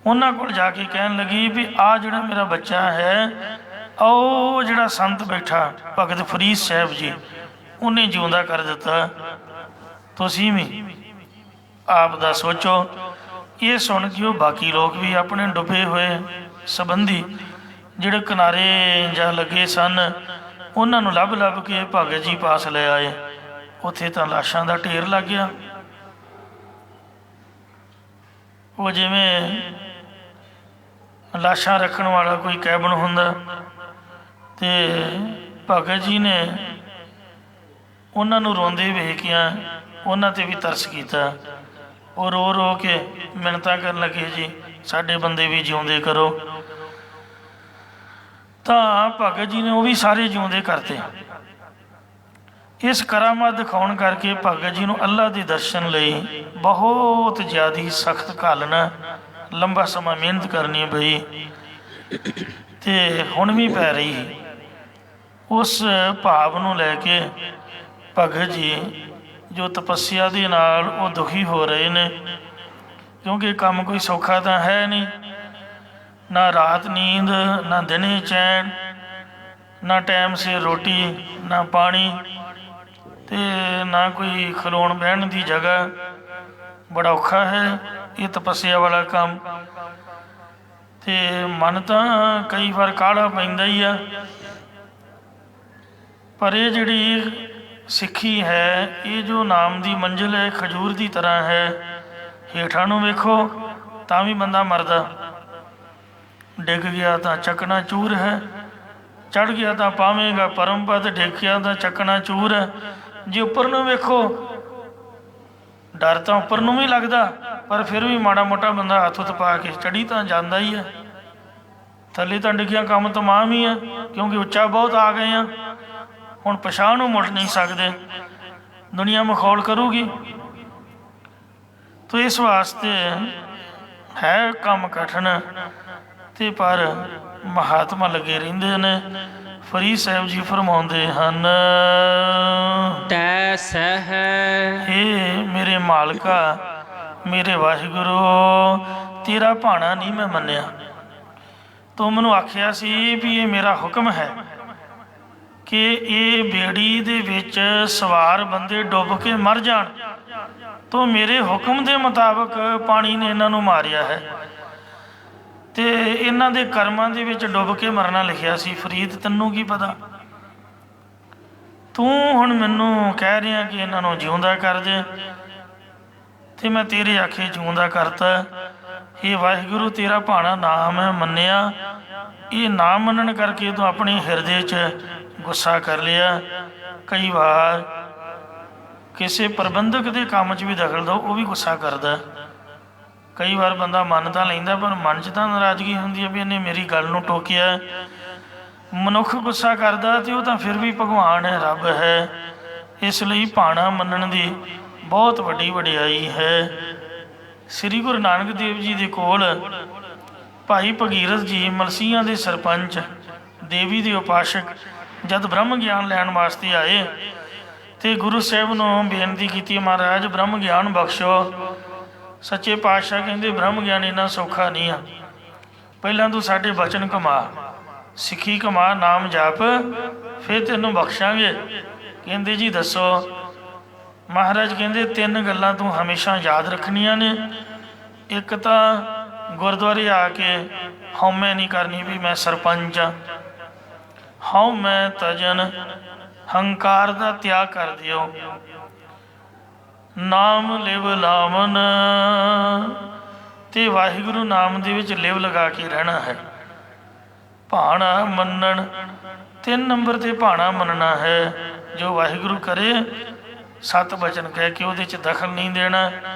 ਉਹਨਾਂ ਕੋਲ ਜਾ ਕੇ ਕਹਿਣ ਲੱਗੀ ਵੀ ਆਹ ਜਿਹੜਾ ਮੇਰਾ ਬੱਚਾ ਹੈ, ਉਹ ਜਿਹੜਾ ਸੰਤ ਬੈਠਾ ਭਗਤ ਫਰੀਦ ਸਾਹਿਬ ਜੀ, ਉਹਨੇ ਜਿਉਂਦਾ ਕਰ ਦਿੱਤਾ। ਤੁਸੀਂ ਵੀ ਆਪ ਦਾ ਸੋਚੋ। ਇਹ ਸੁਣ ਕੇ ਉਹ ਬਾਕੀ ਲੋਕ ਵੀ ਆਪਣੇ ਡੁੱਬੇ ਹੋਏ ਸੰਬੰਧੀ ਜਿਹੜੇ ਕਿਨਾਰੇ ਜਾਂ ਲੱਗੇ ਸਨ, ਉਹਨਾਂ ਨੂੰ ਲੱਭ ਲੱਭ ਕੇ ਭਗਤ ਜੀ ਪਾਸ ਲੈ ਆਏ। ਉੱਥੇ ਤਾਂ ਲਾਸ਼ਾਂ ਦਾ ਢੇਰ ਲੱਗ ਗਿਆ। ਉਹ ਜਿਵੇਂ ਲਾਸ਼ਾਂ ਰੱਖਣ ਵਾਲਾ ਕੋਈ ਕੈਬਨ ਹੁੰਦਾ, ਅਤੇ ਭਗਤ ਜੀ ਨੇ ਉਹਨਾਂ ਨੂੰ ਰੋਂਦੇ ਵੇਖਿਆ, ਉਹਨਾਂ 'ਤੇ ਵੀ ਤਰਸ ਕੀਤਾ। ਉਹ ਰੋ ਰੋ ਕੇ ਮਿੰਨਤਾਂ ਕਰਨ ਲੱਗੇ, ਜੀ ਸਾਡੇ ਬੰਦੇ ਵੀ ਜਿਉਂਦੇ ਕਰੋ। ਤਾਂ ਭਗਤ ਜੀ ਨੇ ਉਹ ਵੀ ਸਾਰੇ ਜਿਉਂਦੇ ਕਰਤੇ। ਇਸ ਕਰਾਮਾਤ ਦਿਖਾਉਣ ਕਰਕੇ ਭਗਤ ਜੀ ਨੂੰ ਅੱਲਾ ਦੇ ਦਰਸ਼ਨ ਲਈ ਬਹੁਤ ਜ਼ਿਆਦਾ ਸਖਤ ਘਾਲਣਾ, ਲੰਬਾ ਸਮਾਂ ਮਿਹਨਤ ਕਰਨੀ ਪਈ, ਅਤੇ ਹੁਣ ਵੀ ਪੈ ਰਹੀ। ਉਸ ਭਾਵ ਨੂੰ ਲੈ ਕੇ ਭਗਤ ਜੀ ਜੋ ਤਪੱਸਿਆ ਦੇ ਨਾਲ ਉਹ ਦੁਖੀ ਹੋ ਰਹੇ ਨੇ, ਕਿਉਂਕਿ ਕੰਮ ਕੋਈ ਸੌਖਾ ਤਾਂ ਹੈ ਨਹੀਂ। ਨਾ ਰਾਤ ਨੀਂਦ, ਨਾ ਦਿਨੇ ਚੈਨ, ਨਾ ਟਾਈਮ ਸਿਰ ਰੋਟੀ, ਨਾ ਪਾਣੀ, ਅਤੇ ਨਾ ਕੋਈ ਖਲੋਣ ਬਹਿਣ ਦੀ ਜਗ੍ਹਾ। ਬੜਾ ਔਖਾ ਹੈ ਇਹ ਤਪੱਸਿਆ ਵਾਲਾ ਕੰਮ। ਅਤੇ ਮਨ ਤਾਂ ਕਈ ਵਾਰ ਕਾਹਲਾ ਪੈਂਦਾ ਹੀ ਆ, ਪਰ ਇਹ ਜਿਹੜੀ ਸਿੱਖੀ ਹੈ, ਇਹ ਜੋ ਨਾਮ ਦੀ ਮੰਜ਼ਿਲ ਹੈ, ਖਜੂਰ ਦੀ ਤਰ੍ਹਾਂ ਹੈ। ਹੇਠਾਂ ਨੂੰ ਵੇਖੋ ਤਾਂ ਵੀ ਬੰਦਾ ਮਰਦਾ, ਡਿੱਗ ਗਿਆ ਤਾਂ ਚੱਕਣਾ ਚੂਰ ਹੈ, ਚੜ੍ਹ ਗਿਆ ਤਾਂ ਪਾਵੇਂਗਾ ਪਰਮ ਪਦ, ਡਿੱਗ ਗਿਆ ਤਾਂ ਚੱਕਣਾ ਚੂਰ ਹੈ। ਜੇ ਉੱਪਰ ਨੂੰ ਵੇਖੋ, ਡਰ ਤਾਂ ਉੱਪਰ ਨੂੰ ਵੀ ਲੱਗਦਾ, ਪਰ ਫਿਰ ਵੀ ਮਾੜਾ ਮੋਟਾ ਬੰਦਾ ਹੱਥ ਹੁੱਥ ਪਾ ਕੇ ਚੜ੍ਹੀ ਤਾਂ ਜਾਂਦਾ ਹੀ ਹੈ। ਥੱਲੇ ਤਾਂ ਡਿੱਗਿਆ ਕੰਮ ਤਮਾਮ ਹੀ ਹੈ, ਕਿਉਂਕਿ ਉੱਚਾ ਬਹੁਤ ਆ ਗਏ ਆ। ਹੁਣ ਪਛਾਣ ਨੂੰ ਮੁੜ ਨਹੀਂ ਸਕਦੇ, ਦੁਨੀਆ ਮਖੌਲ ਕਰੂਗੀ। ਤੋ ਇਸ ਵਾਸਤੇ ਹੈ ਕੰਮ ਕਠਿਨ, ਅਤੇ ਪਰ ਮਹਾਤਮਾ ਲੱਗੇ ਰਹਿੰਦੇ ਨੇ। ਫਰੀਦ ਸਾਹਿਬ ਜੀ ਫਰਮਾਉਂਦੇ ਹਨ, ਤੈ ਸਹਿ ਇਹ ਮੇਰੇ ਮਾਲਕਾ, ਮੇਰੇ ਵਾਹਿਗੁਰੂ, ਤੇਰਾ ਭਾਣਾ ਨਹੀਂ ਮੈਂ ਮੰਨਿਆ। ਤੂੰ ਮੈਨੂੰ ਆਖਿਆ ਸੀ ਵੀ ਇਹ ਮੇਰਾ ਹੁਕਮ ਹੈ ਕਿ ਇਹ ਬੇੜੀ ਦੇ ਵਿੱਚ ਸਵਾਰ ਬੰਦੇ ਡੁੱਬ ਕੇ ਮਰ ਜਾਣ, ਤੋ ਮੇਰੇ ਹੁਕਮ ਦੇ ਮੁਤਾਬਕ ਪਾਣੀ ਨੇ ਇਹਨਾਂ ਨੂੰ ਮਾਰਿਆ ਹੈ ਤੇ ਇਹਨਾਂ ਦੇ ਕਰਮਾਂ ਦੇ ਵਿੱਚ ਡੁੱਬ ਕੇ ਮਰਨਾ ਲਿਖਿਆ ਸੀ। ਫਰੀਦ, ਤੈਨੂੰ ਕੀ ਪਤਾ? ਤੂੰ ਹੁਣ ਮੈਨੂੰ ਕਹਿ ਰਿਹਾ ਕਿ ਇਹਨਾਂ ਨੂੰ ਜਿਉਂਦਾ ਕਰ ਦੇ, ਤੇ ਮੈਂ ਤੇਰੇ ਆਖੇ ਜਿਉਂਦਾ ਕਰਤਾ। ਇਹ ਵਾਹਿਗੁਰੂ, ਤੇਰਾ ਭਾਣਾ ਨਾ ਮੈਂ ਮੰਨਿਆ, ਇਹ ਨਾ ਮੰਨਣ ਕਰਕੇ ਤੂੰ ਆਪਣੇ ਹਿਰਦੇ 'ਚ ਗੁੱਸਾ ਕਰ ਲਿਆ। ਕਈ ਵਾਰ ਕਿਸੇ ਪ੍ਰਬੰਧਕ ਦੇ ਕੰਮ 'ਚ ਵੀ ਦਖਲ ਦਿਓ, ਉਹ ਵੀ ਗੁੱਸਾ ਕਰਦਾ। ਕਈ ਵਾਰ ਬੰਦਾ ਮੰਨ ਤਾਂ ਲੈਂਦਾ, ਪਰ ਮਨ 'ਚ ਤਾਂ ਨਾਰਾਜ਼ਗੀ ਹੁੰਦੀ ਹੈ ਵੀ ਇਹਨੇ ਮੇਰੀ ਗੱਲ ਨੂੰ ਟੋਕਿਆ। ਮਨੁੱਖ ਗੁੱਸਾ ਕਰਦਾ ਤੇ ਉਹ ਤਾਂ ਫਿਰ ਵੀ ਭਗਵਾਨ ਹੈ, ਰੱਬ ਹੈ। ਇਸ ਲਈ ਭਾਣਾ ਮੰਨਣ ਦੀ ਬਹੁਤ ਵੱਡੀ ਵਡਿਆਈ ਹੈ। ਸ੍ਰੀ ਗੁਰੂ ਨਾਨਕ ਦੇਵ ਜੀ ਦੇ ਕੋਲ ਭਾਈ ਭਗੀਰਥ ਜੀ, ਮਲਸੀਆਂ ਦੇ ਸਰਪੰਚ, ਦੇਵੀ ਦੇ ਉਪਾਸ਼ਕ, ਜਦ ਬ੍ਰਹਮ ਗਿਆਨ ਲੈਣ ਵਾਸਤੇ ਆਏ ਤੇ ਗੁਰੂ ਸਾਹਿਬ ਨੂੰ ਬੇਨਤੀ ਕੀਤੀ, ਮਹਾਰਾਜ ਬ੍ਰਹਮ ਗਿਆਨ ਬਖਸ਼ੋ। ਸੱਚੇ ਪਾਤਸ਼ਾਹ ਕਹਿੰਦੇ, ਬ੍ਰਹਮ ਗਿਆਨ ਇੰਨਾ ਸੌਖਾ ਨਹੀਂ ਆ, ਪਹਿਲਾਂ ਤੂੰ ਸਾਡੇ ਬਚਨ ਕਮਾ, ਸਿੱਖੀ ਕਮਾ, ਨਾਮ ਜਪ, ਫਿਰ ਤੈਨੂੰ ਬਖਸ਼ਾਂਗੇ। ਕਹਿੰਦੇ ਜੀ ਦੱਸੋ। ਮਹਾਰਾਜ ਕਹਿੰਦੇ, 3 ਗੱਲਾਂ ਤੂੰ ਹਮੇਸ਼ਾ ਯਾਦ ਰੱਖਣੀਆਂ ਨੇ। ਇੱਕ ਤਾਂ ਗੁਰਦੁਆਰੇ ਆ ਕੇ ਹਉਮੈ ਨਹੀਂ ਕਰਨੀ ਵੀ ਮੈਂ ਸਰਪੰਚ ਹਾਂ। ਹਉਮੈ ਤਜਨ, ਹੰਕਾਰ ਦਾ ਤਿਆਗ ਕਰ ਦਿਓ। ਨਾਮ ਲਿਵ ਲਾਵਨ, ਤੇ ਵਾਹਿਗੁਰੂ ਨਾਮ ਦੇ ਵਿੱਚ ਲਿਵ ਲਗਾ ਕੇ ਰਹਿਣਾ ਹੈ। ਭਾਣਾ ਮੰਨਣ, 3 ਨੰਬਰ 'ਤੇ ਭਾਣਾ ਮੰਨਣਾ ਹੈ। ਜੋ ਵਾਹਿਗੁਰੂ ਕਰੇ 7 ਬਚਨ ਕਹਿ ਕੇ ਉਹਦੇ 'ਚ ਦਖਲ ਨਹੀਂ ਦੇਣਾ,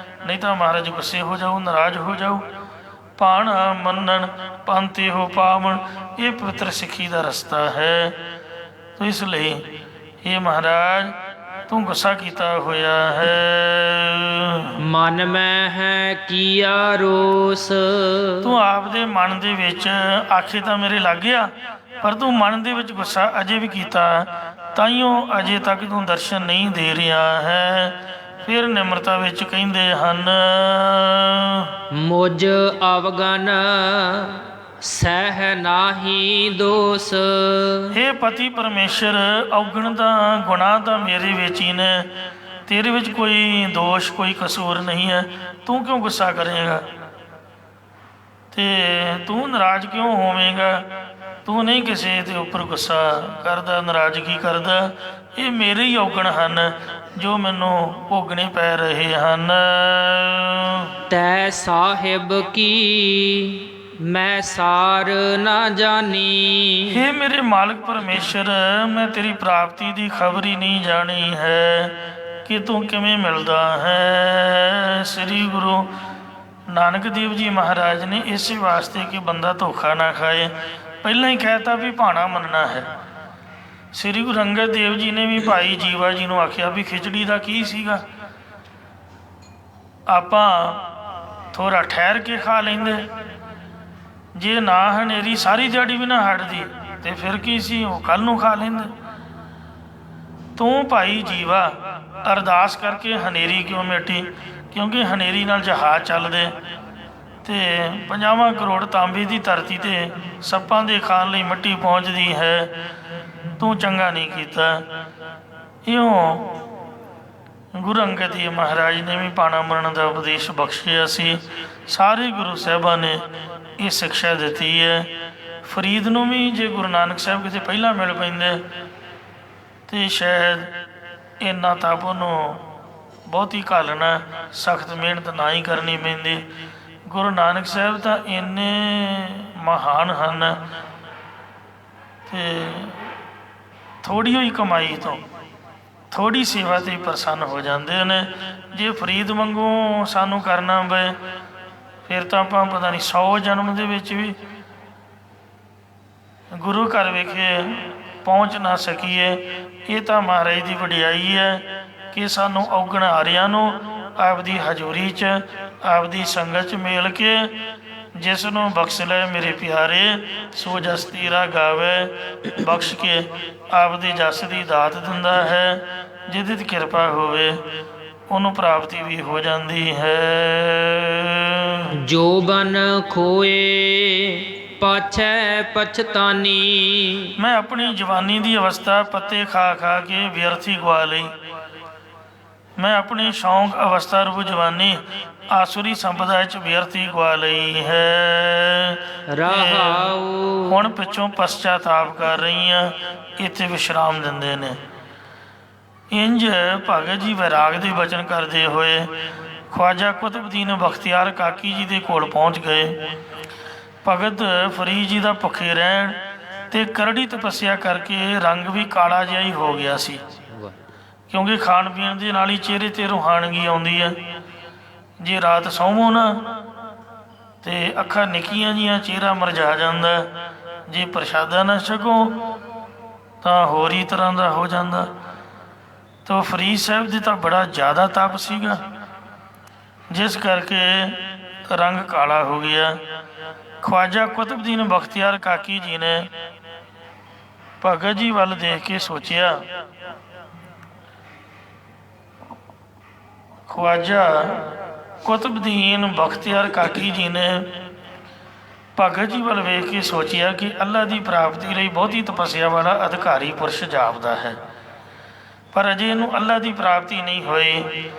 ਨਹੀਂ ਤਾਂ ਮਹਾਰਾਜ ਗੁੱਸੇ ਹੋ ਜਾਓ, ਨਾਰਾਜ਼ ਹੋ ਜਾਓ। ਭਾਣਾ ਮੰਨਣ ਪੰਥ ਇਹੋ ਪਾਵਨ, ਇਹ ਪਵਿੱਤਰ ਸਿੱਖੀ ਦਾ ਰਸਤਾ ਹੈ। ਤੋ ਇਸ ਲਈ ਇਹ ਮਹਾਰਾਜ ਤੂੰ ਗੁੱਸਾ ਕੀਤਾ ਹੋਇਆ ਹੈ। ਮਨ ਮੈਂ ਹੈ ਕੀਆ ਰੋਸ, ਤੂੰ ਆਪਦੇ ਮਨ ਦੇ ਵਿੱਚ ਆਖੇ ਤਾਂ ਮੇਰੇ ਲੱਗ ਗਿਆ, ਪਰ ਤੂੰ ਮਨ ਦੇ ਵਿੱਚ ਗੁੱਸਾ ਅਜੇ ਵੀ ਕੀਤਾ, ਤਾਈਓ ਅਜੇ ਤੱਕ ਤੂੰ ਦਰਸ਼ਨ ਨਹੀਂ ਦੇ ਰਿਹਾ ਹੈ। ਫਿਰ ਨਿਮਰਤਾ ਵਿੱਚ ਕਹਿੰਦੇ ਹਨ, ਮੁਝ ਅਵਗਨ ਸਹਿ ਨਾਹੀ ਦੋਸ। ਹੇ ਪਤੀ ਪਰਮੇਸ਼ਰ, ਔਗਣ ਦਾ ਗੁਨਾਹ ਤਾਂ ਮੇਰੇ ਵਿੱਚ ਹੀ ਨੇ, ਤੇਰੇ ਵਿੱਚ ਕੋਈ ਦੋਸ਼, ਕੋਈ ਕਸੂਰ ਨਹੀਂ ਹੈ। ਤੂੰ ਕਿਉਂ ਗੁੱਸਾ ਕਰੇਗਾ ਤੇ ਤੂੰ ਨਾਰਾਜ਼ ਕਿਉਂ ਹੋਵੇਂਗਾ? ਤੂੰ ਨਹੀਂ ਕਿਸੇ ਦੇ ਉੱਪਰ ਗੁੱਸਾ ਕਰਦਾ, ਨਾਰਾਜ਼ਗੀ ਕਰਦਾ। ਇਹ ਮੇਰੇ ਹੀ ਔਗਣ ਹਨ ਜੋ ਮੈਨੂੰ ਭੋਗਣੇ ਪੈ ਰਹੇ ਹਨ। ਤੈ ਸਾਹਿਬ ਕੀ ਮੈਂ ਸਾਰ ਨਾ ਜਾਣੀ। ਹੇ ਮੇਰੇ ਮਾਲਕ ਪਰਮੇਸ਼ਰ, ਮੈਂ ਤੇਰੀ ਪ੍ਰਾਪਤੀ ਦੀ ਖਬਰ ਹੀ ਨਹੀਂ ਜਾਣੀ ਹੈ ਕਿ ਤੂੰ ਕਿਵੇਂ ਮਿਲਦਾ ਹੈ। ਸ੍ਰੀ ਗੁਰੂ ਨਾਨਕ ਦੇਵ ਜੀ ਮਹਾਰਾਜ ਨੇ ਇਸੇ ਵਾਸਤੇ ਕਿ ਬੰਦਾ ਧੋਖਾ ਨਾ ਖਾਏ, ਪਹਿਲਾਂ ਹੀ ਕਹਿਤਾ ਵੀ ਭਾਣਾ ਮੰਨਣਾ ਹੈ। ਸ੍ਰੀ ਗੁਰੂ ਅੰਗਦ ਦੇਵ ਜੀ ਨੇ ਵੀ ਭਾਈ ਜੀਵਾ ਜੀ ਨੂੰ ਆਖਿਆ ਵੀ ਖਿਚੜੀ ਦਾ ਕੀ ਸੀਗਾ, ਆਪਾਂ ਥੋੜ੍ਹਾ ਠਹਿਰ ਕੇ ਖਾ ਲੈਂਦੇ, ਜੇ ਨਾ ਹਨੇਰੀ ਸਾਰੀ ਦਿਹਾੜੀ ਵੀ ਨਾ ਹਟਦੀ ਤੇ ਫਿਰ ਕੀ ਸੀ, ਉਹ ਕੱਲ੍ਹ ਨੂੰ ਖਾ ਲੈਂਦੇ। ਤੂੰ ਭਾਈ ਜੀਵਾ ਅਰਦਾਸ ਕਰਕੇ ਹਨੇਰੀ ਕਿਉਂ ਮਿਟੀ? ਕਿਉਂਕਿ ਹਨੇਰੀ ਨਾਲ ਜਹਾਜ਼ ਚੱਲਦੇ ਤੇ 50 ਕਰੋੜ ਤਾਂਬੇ ਦੀ ਧਰਤੀ 'ਤੇ ਸੱਪਾਂ ਦੇ ਖਾਣ ਲਈ ਮਿੱਟੀ ਪਹੁੰਚਦੀ ਹੈ। ਤੂੰ ਚੰਗਾ ਨਹੀਂ ਕੀਤਾ। ਇਉਂ ਗੁਰੂ ਅੰਗਦ ਦੇਵ ਮਹਾਰਾਜ ਨੇ ਵੀ ਭਾਣਾ ਮੰਨਣ ਦਾ ਉਪਦੇਸ਼ ਬਖਸ਼ਿਆ ਸੀ। ਸਾਰੇ ਗੁਰੂ ਸਾਹਿਬਾਂ ਨੇ ਇਹ ਸਿੱਖਿਆ ਦਿੱਤੀ ਹੈ। ਫਰੀਦ ਨੂੰ ਵੀ ਜੇ ਗੁਰੂ ਨਾਨਕ ਸਾਹਿਬ ਕਿਤੇ ਪਹਿਲਾਂ ਮਿਲ ਪੈਂਦੇ ਤੇ ਸ਼ਾਇਦ ਇੰਨਾ ਤਪ ਉਹਨੂੰ ਬਹੁਤੀ ਘਾਲਣਾ, ਸਖਤ ਮਿਹਨਤ ਨਾ ਹੀ ਕਰਨੀ ਪੈਂਦੀ। ਗੁਰੂ ਨਾਨਕ ਸਾਹਿਬ ਤਾਂ ਇੰਨੇ ਮਹਾਨ ਹਨ ਤੇ ਥੋੜ੍ਹੀ ਹੋਈ ਕਮਾਈ ਤੋਂ ਥੋੜ੍ਹੀ ਸੇਵਾ 'ਤੇ ਪ੍ਰਸੰਨ ਹੋ ਜਾਂਦੇ ਨੇ। ਜੇ ਫਰੀਦ ਵਾਂਗੂ ਸਾਨੂੰ ਕਰਨਾ ਪਏ ਫਿਰ ਤਾਂ ਆਪਾਂ ਪਤਾ ਨਹੀਂ 100 ਜਨਮ ਦੇ ਵਿੱਚ ਵੀ ਗੁਰੂ ਘਰ ਵਿਖੇ ਪਹੁੰਚ ਨਾ ਸਕੀਏ। ਇਹ ਤਾਂ ਮਹਾਰਾਜ ਦੀ ਵਡਿਆਈ ਹੈ ਕਿ ਸਾਨੂੰ ਔਗਣ ਹਾਰਿਆਂ ਨੂੰ ਆਪਦੀ ਹਜ਼ੂਰੀ 'ਚ, ਆਪਦੀ ਸੰਗਤ 'ਚ ਮਿਲ ਕੇ ਜਿਸ ਨੂੰ ਬਖਸ਼ ਲੈ ਮੇਰੇ ਪਿਆਰੇ, ਸੋ ਜਸ ਤੇਰਾ ਗਾਵੇ। ਬਖਸ਼ ਕੇ ਆਪਦੇ ਜਸ ਦੀ ਦਾਤ ਦਿੰਦਾ ਹੈ, ਜਿਹਦੇ 'ਤੇ ਕਿਰਪਾ ਹੋਵੇ ਉਹਨੂੰ ਪ੍ਰਾਪਤੀ ਵੀ ਹੋ ਜਾਂਦੀ ਹੈ। ਜੋ ਬਨ ਖੋਏ ਪਾਛੈ ਪਛਤਾਨੀ। ਮੈਂ ਆਪਣੀ ਜਵਾਨੀ ਦੀ ਅਵਸਥਾ ਪੱਤੇ ਖਾ ਖਾ ਕੇ ਵਿਅਰਥੀ ਗਵਾ ਲਈ। ਮੈਂ ਆਪਣੀ ਸ਼ੌਂਕ ਅਵਸਥਾ ਰੂਪ ਜਵਾਨੀ ਆਸੁਰੀ ਸੰਪਦਾ 'ਚ ਵਿਅਰਥੀ ਗਵਾ ਲਈ ਹੈ। ਰਹਾਉ ਹੁਣ ਪਿੱਛੋਂ ਪਛਚਾਤਾਪ ਕਰ ਰਹੀ ਹਾਂ। ਇੱਥੇ ਵਿਸ਼ਰਾਮ ਦਿੰਦੇ ਨੇ। ਇੰਝ ਭਗਤ ਜੀ ਵੈਰਾਗ ਦੇ ਬਚਨ ਕਰਦੇ ਹੋਏ ਖਵਾਜਾ ਕੁਤਬਦੀਨ ਬਖਤਿਆਰ ਕਾਕੀ ਜੀ ਦੇ ਕੋਲ ਪਹੁੰਚ ਗਏ। ਭਗਤ ਫਰੀਦ ਜੀ ਦਾ ਭੁੱਖੇ ਰਹਿਣ ਅਤੇ ਕਰੜੀ ਤਪੱਸਿਆ ਕਰਕੇ ਰੰਗ ਵੀ ਕਾਲਾ ਜਿਹਾ ਹੀ ਹੋ ਗਿਆ ਸੀ, ਕਿਉਂਕਿ ਖਾਣ ਪੀਣ ਦੇ ਨਾਲ ਹੀ ਚਿਹਰੇ 'ਤੇ ਰੂਹਾਨਗੀ ਆਉਂਦੀ ਹੈ। ਜੇ ਰਾਤ ਸੌਵੋ ਨਾ ਅਤੇ ਅੱਖਾਂ ਨਿੱਕੀਆਂ ਜਿਹੀਆਂ ਚਿਹਰਾ ਮੁਰਝਾ ਜਾਂਦਾ। ਜੇ ਪ੍ਰਸ਼ਾਦਾ ਨਾ ਛਕੋ ਤਾਂ ਹੋਰ ਹੀ ਤਰ੍ਹਾਂ ਦਾ ਹੋ ਜਾਂਦਾ। ਤਾਂ ਫਰੀਦ ਸਾਹਿਬ ਦੇ ਤਾਂ ਬੜਾ ਜ਼ਿਆਦਾ ਤਪ ਸੀਗਾ, ਜਿਸ ਕਰਕੇ ਰੰਗ ਕਾਲਾ ਹੋ ਗਿਆ। ਖਵਾਜਾ ਕੁਤਬਦੀਨ ਬਖਤਿਆਰ ਕਾਕੀ ਜੀ ਨੇ ਭਗਤ ਜੀ ਵੱਲ ਦੇਖ ਕੇ ਸੋਚਿਆ, ਖਵਾਜਾ ਕੁਤਬਦੀਨ ਬਖਤਿਆਰ ਕਾਕੀ ਜੀ ਨੇ ਭਗਤ ਜੀ ਵੱਲ ਵੇਖ ਕੇ ਸੋਚਿਆ ਕਿ ਅੱਲਾ ਦੀ ਪ੍ਰਾਪਤੀ ਲਈ ਬਹੁਤੀ ਤਪੱਸਿਆ ਵਾਲਾ ਅਧਿਕਾਰੀ ਪੁਰਸ਼ ਜਾਪਦਾ ਹੈ, ਪਰ ਅਜੇ ਇਹਨੂੰ ਅੱਲਾ ਦੀ ਪ੍ਰਾਪਤੀ ਨਹੀਂ ਹੋਈ।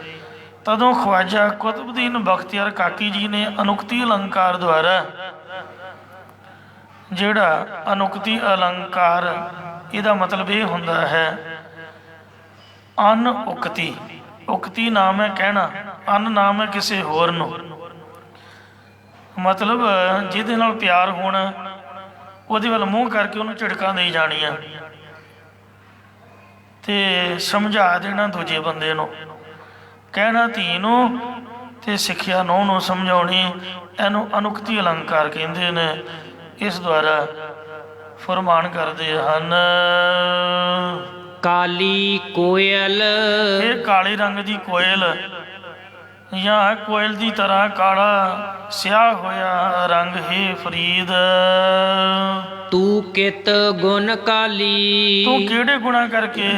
ਤਦੋਂ ਖਵਾਜਾ ਕੁਤਬਦੀਨ ਬਖਤਿਆਰ ਕਾਕੀ ਜੀ ਨੇ ਅਨੁਕਤੀ ਅਲੰਕਾਰ ਦੁਆਰਾ, ਜਿਹੜਾ ਅਨੁਕਤੀ ਅਲੰਕਾਰ ਇਹਦਾ ਮਤਲਬ ਇਹ ਹੁੰਦਾ ਹੈ ਅਨਉਕਤੀ। ਉਕਤੀ ਨਾਮ ਹੈ ਕਹਿਣਾ, ਅਨ ਨਾਮ ਹੈ ਕਿਸੇ ਹੋਰ ਨੂੰ, ਮਤਲਬ ਜਿਹਦੇ ਨਾਲ ਪਿਆਰ ਹੋਣਾ ਉਹਦੇ ਵੱਲ ਮੂੰਹ ਕਰਕੇ ਉਹਨੂੰ ਝਿੜਕਾਂ ਦੇਈ ਜਾਣੀਆਂ ਅਤੇ ਸਮਝਾ ਦੇਣਾ ਦੂਜੇ ਬੰਦੇ ਨੂੰ। ਕਹਿਣਾ ਧੀ ਨੂੰ ਅਤੇ ਸਿੱਖਿਆ ਨੂੰਹ ਨੂੰ ਸਮਝਾਉਣੀ, ਇਹਨੂੰ ਅਨੁਕਤੀ ਅਲੰਕਾਰ ਕਹਿੰਦੇ ਨੇ। ਇਸ ਦੁਆਰਾ ਫਰਮਾਨ ਕਰਦੇ ਹਨ, ਕਾਲੀ ਕੋਇਲ। ਇਹ ਕਾਲੇ ਰੰਗ ਦੀ ਕੋਇਲ ਜਾਂ ਕੋਇਲ ਦੀ ਤਰ੍ਹਾਂ ਕਾਲਾ ਸਿਆਹ ਹੋਇਆ ਰੰਗ ਹੈ ਫਰੀਦ। ਤੂੰ ਕਿਤ ਗੁਣ ਕਾਲੀ। ਤੂੰ ਕਿਹੜੇ ਗੁਣਾਂ ਕਰਕੇ,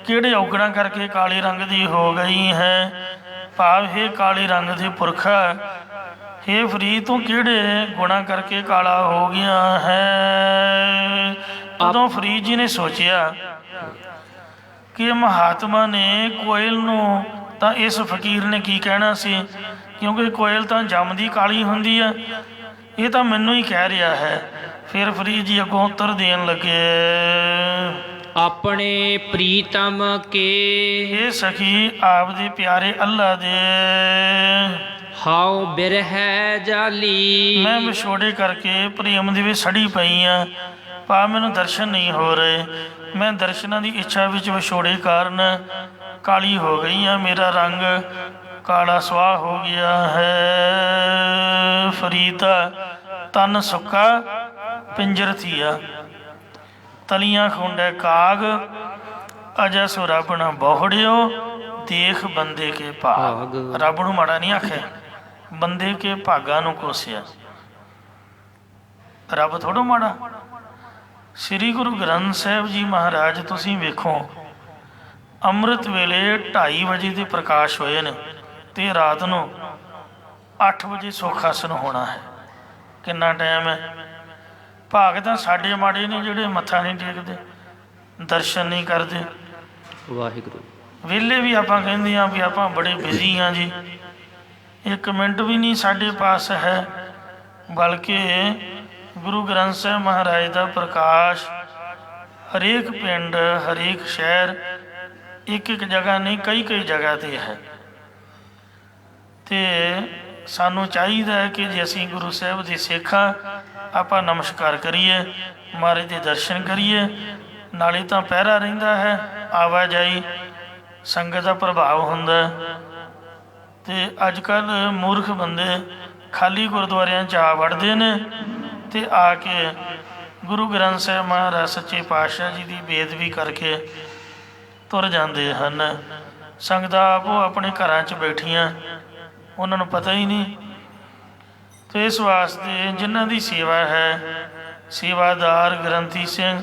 ਕਿਹੜੇ ਔਗਣਾਂ ਕਰਕੇ ਕਾਲੇ ਰੰਗ ਦੀ ਹੋ ਗਈ ਹੈ। ਭਾਵ ਹੈ ਕਾਲੇ ਰੰਗ ਦੇ ਪੁਰਖਾ, ਹੇ ਫਰੀਦ ਤੂੰ ਕਿਹੜੇ ਗੁਣਾਂ ਕਰਕੇ ਕਾਲਾ ਹੋ ਗਿਆ ਹੈ। ਉਦੋਂ ਫਰੀਦ ਜੀ ਨੇ ਸੋਚਿਆ ਕਿ ਮਹਾਤਮਾ ਨੇ ਕੋਇਲ ਨੂੰ ਤਾਂ ਇਸ ਫਕੀਰ ਨੇ ਕੀ ਕਹਿਣਾ ਸੀ, ਕਿਉਂਕਿ ਕੋਇਲ ਤਾਂ ਜੰਮਦੀ ਕਾਲੀ ਹੁੰਦੀ ਹੈ, ਇਹ ਤਾਂ ਮੈਨੂੰ ਹੀ ਕਹਿ ਰਿਹਾ ਹੈ। ਫਿਰ ਫਰੀਦ ਜੀ ਅੱਗੋਂ ਉੱਤਰ ਦੇਣ ਲੱਗੇ, ਆਪਣੇ ਪ੍ਰੀਤਮ ਕੇ। ਇਹ ਸਖੀ ਆਪਦੇ ਪਿਆਰੇ ਅੱਲਾ ਦੇ ਹਾਉ ਬਿਰਹਿ ਜਾਲੀ। ਮੈਂ ਵਿਛੋੜੇ ਕਰਕੇ ਪ੍ਰੇਮ ਦੇ ਵਿੱਚ ਸੜੀ ਪਈ ਹਾਂ, ਭਾਵ ਮੈਨੂੰ ਦਰਸ਼ਨ ਨਹੀਂ ਹੋ ਰਹੇ। ਮੈਂ ਦਰਸ਼ਨਾਂ ਦੀ ਇੱਛਾ ਵਿੱਚ ਵਿਛੋੜੇ ਕਾਰਨ ਕਾਲੀ ਹੋ ਗਈ ਹਾਂ, ਮੇਰਾ ਰੰਗ ਕਾਲਾ ਸੁਆਹ ਹੋ ਗਿਆ ਹੈ। ਫਰੀਦਾ ਤਨ ਸੁੱਕਾ ਪਿੰਜਰ ਥੀਆ, ਤਲੀਆਂ ਖੁੰਡੇ ਕਾਗ, ਅਜੈ ਸੋ ਰੱਬ ਨਾ ਬਹੁੜਿਓ, ਦੇਖ ਬੰਦੇ ਕੇ ਭਾਗ। ਰੱਬ ਨੂੰ ਮਾੜਾ ਨਹੀਂ ਆਖਿਆ, ਬੰਦੇ ਕੇ ਭਾਗਾਂ ਨੂੰ ਕੋਸਿਆ। ਰੱਬ ਥੋੜ੍ਹਾ ਮਾੜਾ। ਸ੍ਰੀ ਗੁਰੂ ਗ੍ਰੰਥ ਸਾਹਿਬ ਜੀ ਮਹਾਰਾਜ ਤੁਸੀਂ ਵੇਖੋ, ਅੰਮ੍ਰਿਤ ਵੇਲੇ 2:30 ਵਜੇ ਦੇ ਪ੍ਰਕਾਸ਼ ਹੋਏ ਨੇ ਅਤੇ ਰਾਤ ਨੂੰ 8 ਵਜੇ ਸੁਖਾਸਨ ਹੋਣਾ ਹੈ। ਕਿੰਨਾ ਟਾਈਮ ਹੈ। ਭਾਗ ਤਾਂ ਸਾਡੇ ਮਾੜੇ ਨੇ ਜਿਹੜੇ ਮੱਥਾ ਨਹੀਂ ਟੇਕਦੇ, ਦਰਸ਼ਨ ਨਹੀਂ ਕਰਦੇ। ਵਾਹਿਗੁਰੂ। ਵਿਹਲੇ ਵੀ ਆਪਾਂ ਕਹਿੰਦੇ ਹਾਂ ਵੀ ਆਪਾਂ ਬੜੇ ਬਿਜ਼ੀ ਹਾਂ ਜੀ, 1 ਮਿੰਟ ਵੀ ਨਹੀਂ ਸਾਡੇ ਪਾਸ ਹੈ। ਬਲਕਿ ਗੁਰੂ ਗ੍ਰੰਥ ਸਾਹਿਬ ਮਹਾਰਾਜ ਦਾ ਪ੍ਰਕਾਸ਼ ਹਰੇਕ ਪਿੰਡ, ਹਰੇਕ ਸ਼ਹਿਰ, ਇੱਕ ਜਗ੍ਹਾ ਨਹੀਂ ਕਈ ਜਗ੍ਹਾ 'ਤੇ ਹੈ। ਅਤੇ ਸਾਨੂੰ ਚਾਹੀਦਾ ਹੈ ਕਿ ਜੇ ਅਸੀਂ ਗੁਰੂ ਸਾਹਿਬ ਦੇ ਸਿੱਖ ਹਾਂ, ਆਪਾਂ ਨਮਸਕਾਰ ਕਰੀਏ, ਮਹਾਰਾਜ ਦੇ ਦਰਸ਼ਨ ਕਰੀਏ। ਨਾਲੇ ਤਾਂ ਪਹਿਰਾ ਰਹਿੰਦਾ ਹੈ, ਆਵਾਜਾਈ ਸੰਗਤ ਦਾ ਪ੍ਰਭਾਵ ਹੁੰਦਾ। ਅਤੇ ਅੱਜ ਕੱਲ੍ਹ ਮੂਰਖ ਬੰਦੇ ਖਾਲੀ ਗੁਰਦੁਆਰਿਆਂ 'ਚ ਆ ਵੜਦੇ ਨੇ ਅਤੇ ਆ ਕੇ ਗੁਰੂ ਗ੍ਰੰਥ ਸਾਹਿਬ ਮਹਾਰਾਜ ਸੱਚੇ ਪਾਤਸ਼ਾਹ ਜੀ ਦੀ ਬੇਅਦਬੀ ਕਰਕੇ ਤੁਰ ਜਾਂਦੇ ਹਨ। ਸੰਗਤਾਂ ਆਪੋ ਆਪਣੇ ਘਰਾਂ 'ਚ ਬੈਠੀਆਂ, ਉਹਨਾਂ ਨੂੰ ਪਤਾ ਹੀ ਨਹੀਂ ਤੇ ਇਸ ਵਾਸਤੇ ਜਿਨ੍ਹਾਂ ਦੀ ਸੇਵਾ ਹੈ, ਸੇਵਾਦਾਰ ਗ੍ਰੰਥੀ ਸਿੰਘ,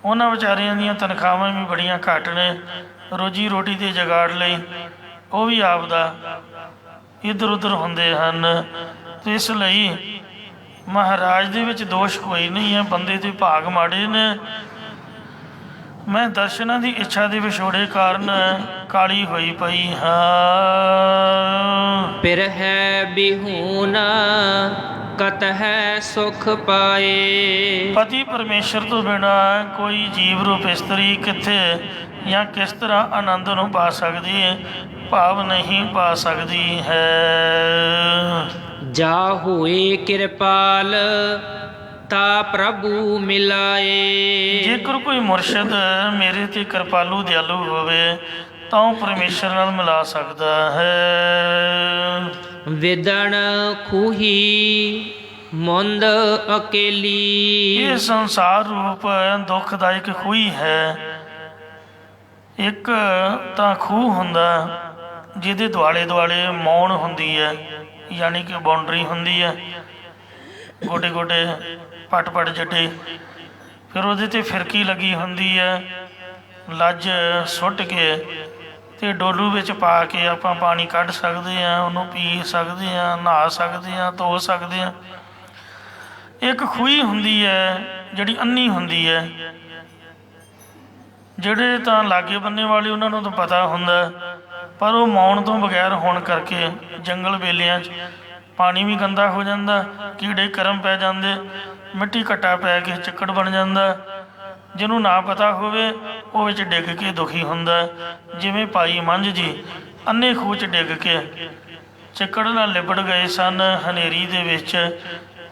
ਉਹਨਾਂ ਵਿਚਾਰਿਆਂ ਦੀਆਂ ਤਨਖਾਹਾਂ ਵੀ ਬੜੀਆਂ ਘੱਟ ਨੇ। ਰੋਜੀ ਰੋਟੀ ਦੇ ਜੁਗਾੜ ਲਈ ਉਹ ਵੀ ਆਪਦਾ ਇੱਧਰ ਉੱਧਰ ਹੁੰਦੇ ਹਨ। ਤੇ ਇਸ ਲਈ ਮਹਾਰਾਜ ਦੇ ਵਿੱਚ ਦੋਸ਼ ਕੋਈ ਨਹੀਂ ਹੈ, ਬੰਦੇ ਦੇ ਭਾਗ ਮਾੜੇ ਨੇ। ਮੈਂ ਦਰਸ਼ਨਾਂ ਦੀ ਇੱਛਾ ਦੇ ਵਿਛੋੜੇ ਕਾਰਨ ਕਾਲੀ ਹੋਈ ਪਈ ਹਾਂ। ਪਿਰਹਿ ਬਿਹੂਨ ਕਤਹਿ ਸੁਖ ਪਾਏ। ਪਤੀ ਪਰਮੇਸ਼ਰ ਤੋਂ ਬਿਨਾਂ ਕੋਈ ਜੀਵ ਰੂਪ ਇਸਤਰੀ ਕਿੱਥੇ ਜਾਂ ਕਿਸ ਤਰ੍ਹਾਂ ਆਨੰਦ ਨੂੰ ਪਾ ਸਕਦੀ ਹੈ, ਭਾਵ ਨਹੀਂ ਪਾ ਸਕਦੀ ਹੈ। ਜਾ ਹੋਏ ਕਿਰਪਾਲ ਤਾ ਪ੍ਰਭੂ ਮਿਲਾਏ। ਜੇਕਰ ਕੋਈ ਮੁਰਸ਼ਿਦ ਮੇਰੇ ਤੇ ਕਿਰਪਾਲੂ ਦਿਆਲੂ ਹੋਵੇ ਤਾਂ ਉਹ ਪਰਮੇਸ਼ਰ ਨਾਲ ਮਿਲਾ ਸਕਦਾ ਹੈ। ਵਿਦਣ ਖੂਹੀ ਮੁੰਦ ਅਕੇਲੀ। ਇਹ ਸੰਸਾਰ ਰੂਪ ਦੁਖਦਾਇਕ ਖੂਹੀ ਹੈ। ਇੱਕ ਤਾਂ ਖੂਹ ਹੁੰਦਾ ਜਿਹਦੇ ਦੁਆਲੇ ਦੁਆਲੇ ਮੌਣ ਹੁੰਦੀ ਹੈ, ਯਾਨੀ ਕਿ ਬਾਉਂਡਰੀ ਹੁੰਦੀ ਹੈ, ਗੋਡੇ ਗੋਡੇ ਪੱਟ ਪੱਟ ਜੱਡੇ, ਫਿਰ ਉਹਦੇ 'ਤੇ ਫਿਰਕੀ ਲੱਗੀ ਹੁੰਦੀ ਹੈ। ਲੱਜ ਸੁੱਟ ਕੇ ਅਤੇ ਡੋਲੂ ਵਿੱਚ ਪਾ ਕੇ ਆਪਾਂ ਪਾਣੀ ਕੱਢ ਸਕਦੇ ਹਾਂ, ਉਹਨੂੰ ਪੀ ਸਕਦੇ ਹਾਂ, ਨਹਾ ਸਕਦੇ ਹਾਂ, ਧੋ ਸਕਦੇ ਹਾਂ। ਇੱਕ ਖੂਹੀ ਹੁੰਦੀ ਹੈ ਜਿਹੜੀ ਅੰਨੀ ਹੁੰਦੀ ਹੈ। ਜਿਹੜੇ ਤਾਂ ਲਾਗੇ ਬੰਨੇ ਵਾਲੇ ਉਹਨਾਂ ਨੂੰ ਤਾਂ ਪਤਾ ਹੁੰਦਾ, ਪਰ ਉਹ ਮੌਣ ਤੋਂ ਬਗੈਰ ਹੋਣ ਕਰਕੇ ਜੰਗਲ ਵੇਲਿਆਂ 'ਚ ਪਾਣੀ ਵੀ ਗੰਦਾ ਹੋ ਜਾਂਦਾ, ਕੀੜੇ ਕਰਮ ਪੈ ਜਾਂਦੇ, ਮਿੱਟੀ ਘੱਟਾ ਪੈ ਕੇ ਚਿੱਕੜ ਬਣ ਜਾਂਦਾ। ਜਿਹਨੂੰ ਨਾ ਪਤਾ ਹੋਵੇ ਉਹ ਵਿੱਚ ਡਿੱਗ ਕੇ ਦੁਖੀ ਹੁੰਦਾ। ਜਿਵੇਂ ਭਾਈ ਮੰਝ ਜੀ ਅੰਨੇ ਖੂਹ 'ਚ ਡਿੱਗ ਕੇ ਚਿੱਕੜ ਨਾਲ ਲਿਬੜ ਗਏ ਸਨ ਹਨੇਰੀ ਦੇ ਵਿੱਚ।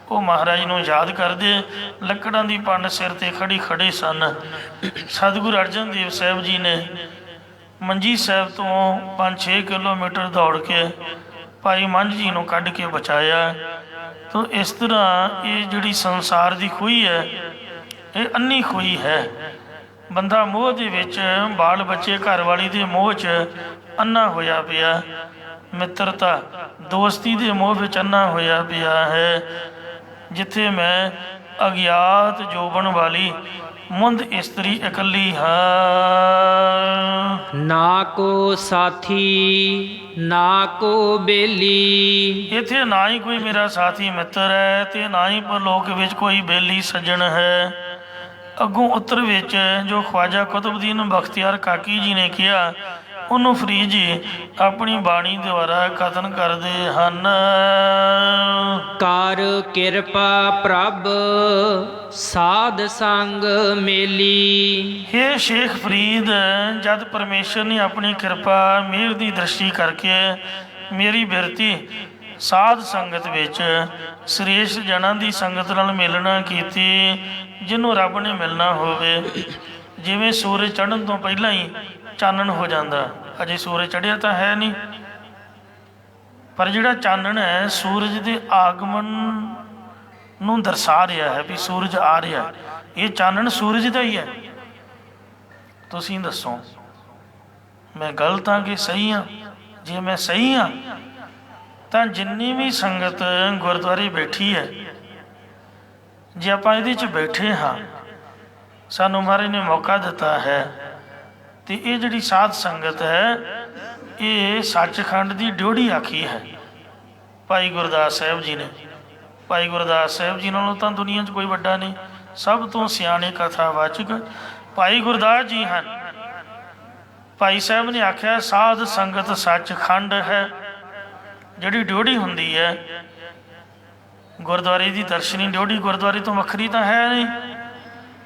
ਉਹ ਮਹਾਰਾਜ ਨੂੰ ਯਾਦ ਕਰਦੇ ਲੱਕੜਾਂ ਦੀ ਪੰਡ ਸਿਰ 'ਤੇ ਖੜੇ ਸਨ। ਸਤਿਗੁਰੂ ਅਰਜਨ ਦੇਵ ਸਾਹਿਬ ਜੀ ਨੇ ਮੰਜੀ ਸਾਹਿਬ ਤੋਂ 5-6 ਕਿਲੋਮੀਟਰ ਦੌੜ ਕੇ ਭਾਈ ਮੰਝ ਜੀ ਨੂੰ ਕੱਢ ਕੇ ਬਚਾਇਆ। ਤਾਂ ਇਸ ਤਰ੍ਹਾਂ ਇਹ ਜਿਹੜੀ ਸੰਸਾਰ ਦੀ ਖੂਹੀ ਹੈ, ਇਹ ਅੰਨੀ ਖੂਹੀ ਹੈ। ਬੰਦਾ ਮੋਹ ਦੇ ਵਿੱਚ, ਬਾਲ ਬੱਚੇ ਘਰ ਵਾਲੀ ਦੇ ਮੋਹ 'ਚ ਅੰਨਾ ਹੋਇਆ ਪਿਆ, ਮਿੱਤਰਤਾ ਦੋਸਤੀ ਦੇ ਮੋਹ ਵਿੱਚ ਅੰਨਾ ਹੋਇਆ ਪਿਆ ਹੈ। ਜਿੱਥੇ ਮੈਂ ਅਗਿਆਤ ਜੋਬਨ ਵਾਲੀ ਮੁੰਦ ਇਸਤਰੀ ਇਕੱਲੀ ਹਾਂ। ਨਾ ਕੋ ਸਾਥੀ ਨਾ ਕੋ ਬੇਲੀ। ਇੱਥੇ ਨਾ ਹੀ ਕੋਈ ਮੇਰਾ ਸਾਥੀ ਮਿੱਤਰ ਹੈ ਤੇ ਨਾ ਹੀ ਪਰਲੋਕ ਵਿੱਚ ਕੋਈ ਬੇਲੀ ਸੱਜਣ ਹੈ। ਅੱਗੋਂ ਉੱਤਰ ਵਿੱਚ ਜੋ ਖਵਾਜਾ ਕੁਤਬਦੀਨ ਬਖਤਿਆਰ ਕਾਕੀ ਜੀ ਨੇ ਕਿਹਾ, ਉਹਨੂੰ ਫਰੀਦ ਜੀ ਆਪਣੀ ਬਾਣੀ ਦੁਆਰਾ ਕਥਨ ਕਰਦੇ ਹਨ। ਕਰ ਕਿਰਪਾ ਪ੍ਰਭ ਸਾਧ ਸੰਗ ਮੇਲੀ। ਹੇ ਸ਼ੇਖ ਫਰੀਦ, ਜਦ ਪਰਮੇਸ਼ਰ ਨੇ ਆਪਣੀ ਕਿਰਪਾ ਮਿਹਰ ਦੀ ਦ੍ਰਿਸ਼ਟੀ ਕਰਕੇ ਮੇਰੀ ਬਿਰਤੀ ਸਾਧ ਸੰਗਤ ਵਿੱਚ ਸ੍ਰੇਸ਼ਟ ਜਨਾਂ ਦੀ ਸੰਗਤ ਨਾਲ ਮਿਲਣਾ ਕੀਤੀ, ਜਿਹਨੂੰ ਰੱਬ ਨੇ ਮਿਲਣਾ ਹੋਵੇ। ਜਿਵੇਂ ਸੂਰਜ ਚੜ੍ਹਨ ਤੋਂ ਪਹਿਲਾਂ ਹੀ ਚਾਨਣ ਹੋ ਜਾਂਦਾ, ਅਜੇ ਸੂਰਜ ਚੜ੍ਹਿਆ ਤਾਂ ਹੈ ਨਹੀਂ, ਪਰ ਜਿਹੜਾ ਚਾਨਣ ਹੈ ਸੂਰਜ ਦੇ ਆਗਮਨ ਨੂੰ ਦਰਸਾ ਰਿਹਾ ਹੈ ਵੀ ਸੂਰਜ ਆ ਰਿਹਾ। ਇਹ ਚਾਨਣ ਸੂਰਜ ਦਾ ਹੀ ਹੈ। ਤੁਸੀਂ ਦੱਸੋ ਮੈਂ ਗਲਤ ਹਾਂ ਕਿ ਸਹੀ ਹਾਂ? ਜੇ ਮੈਂ ਸਹੀ ਹਾਂ ਤਾਂ ਜਿੰਨੀ ਵੀ ਸੰਗਤ ਗੁਰਦੁਆਰੇ ਬੈਠੀ ਹੈ, ਜੇ ਆਪਾਂ ਇਹਦੇ 'ਚ ਬੈਠੇ ਹਾਂ, ਸਾਨੂੰ ਮਹਾਰਾਜ ਨੇ ਮੌਕਾ ਦਿੱਤਾ ਹੈ, ਅਤੇ ਇਹ ਜਿਹੜੀ ਸਾਧ ਸੰਗਤ ਹੈ ਇਹ ਸੱਚਖੰਡ ਦੀ ਡਿਉਢੀ ਆਖੀ ਹੈ ਭਾਈ ਗੁਰਦਾਸ ਸਾਹਿਬ ਜੀ ਨੇ। ਭਾਈ ਗੁਰਦਾਸ ਸਾਹਿਬ ਜੀ ਨਾਲੋਂ ਤਾਂ ਦੁਨੀਆ 'ਚ ਕੋਈ ਵੱਡਾ ਨਹੀਂ। ਸਭ ਤੋਂ ਸਿਆਣੇ ਕਥਾਵਾਚਕ ਭਾਈ ਗੁਰਦਾਸ ਜੀ ਹਨ। ਭਾਈ ਸਾਹਿਬ ਨੇ ਆਖਿਆ ਸਾਧ ਸੰਗਤ ਸੱਚਖੰਡ ਹੈ। ਜਿਹੜੀ ਡਿਉਢੀ ਹੁੰਦੀ ਹੈ ਗੁਰਦੁਆਰੇ ਦੀ ਦਰਸ਼ਨੀ ਡਿਉਢੀ, ਗੁਰਦੁਆਰੇ ਤੋਂ ਵੱਖਰੀ ਤਾਂ ਹੈ ਨਹੀਂ।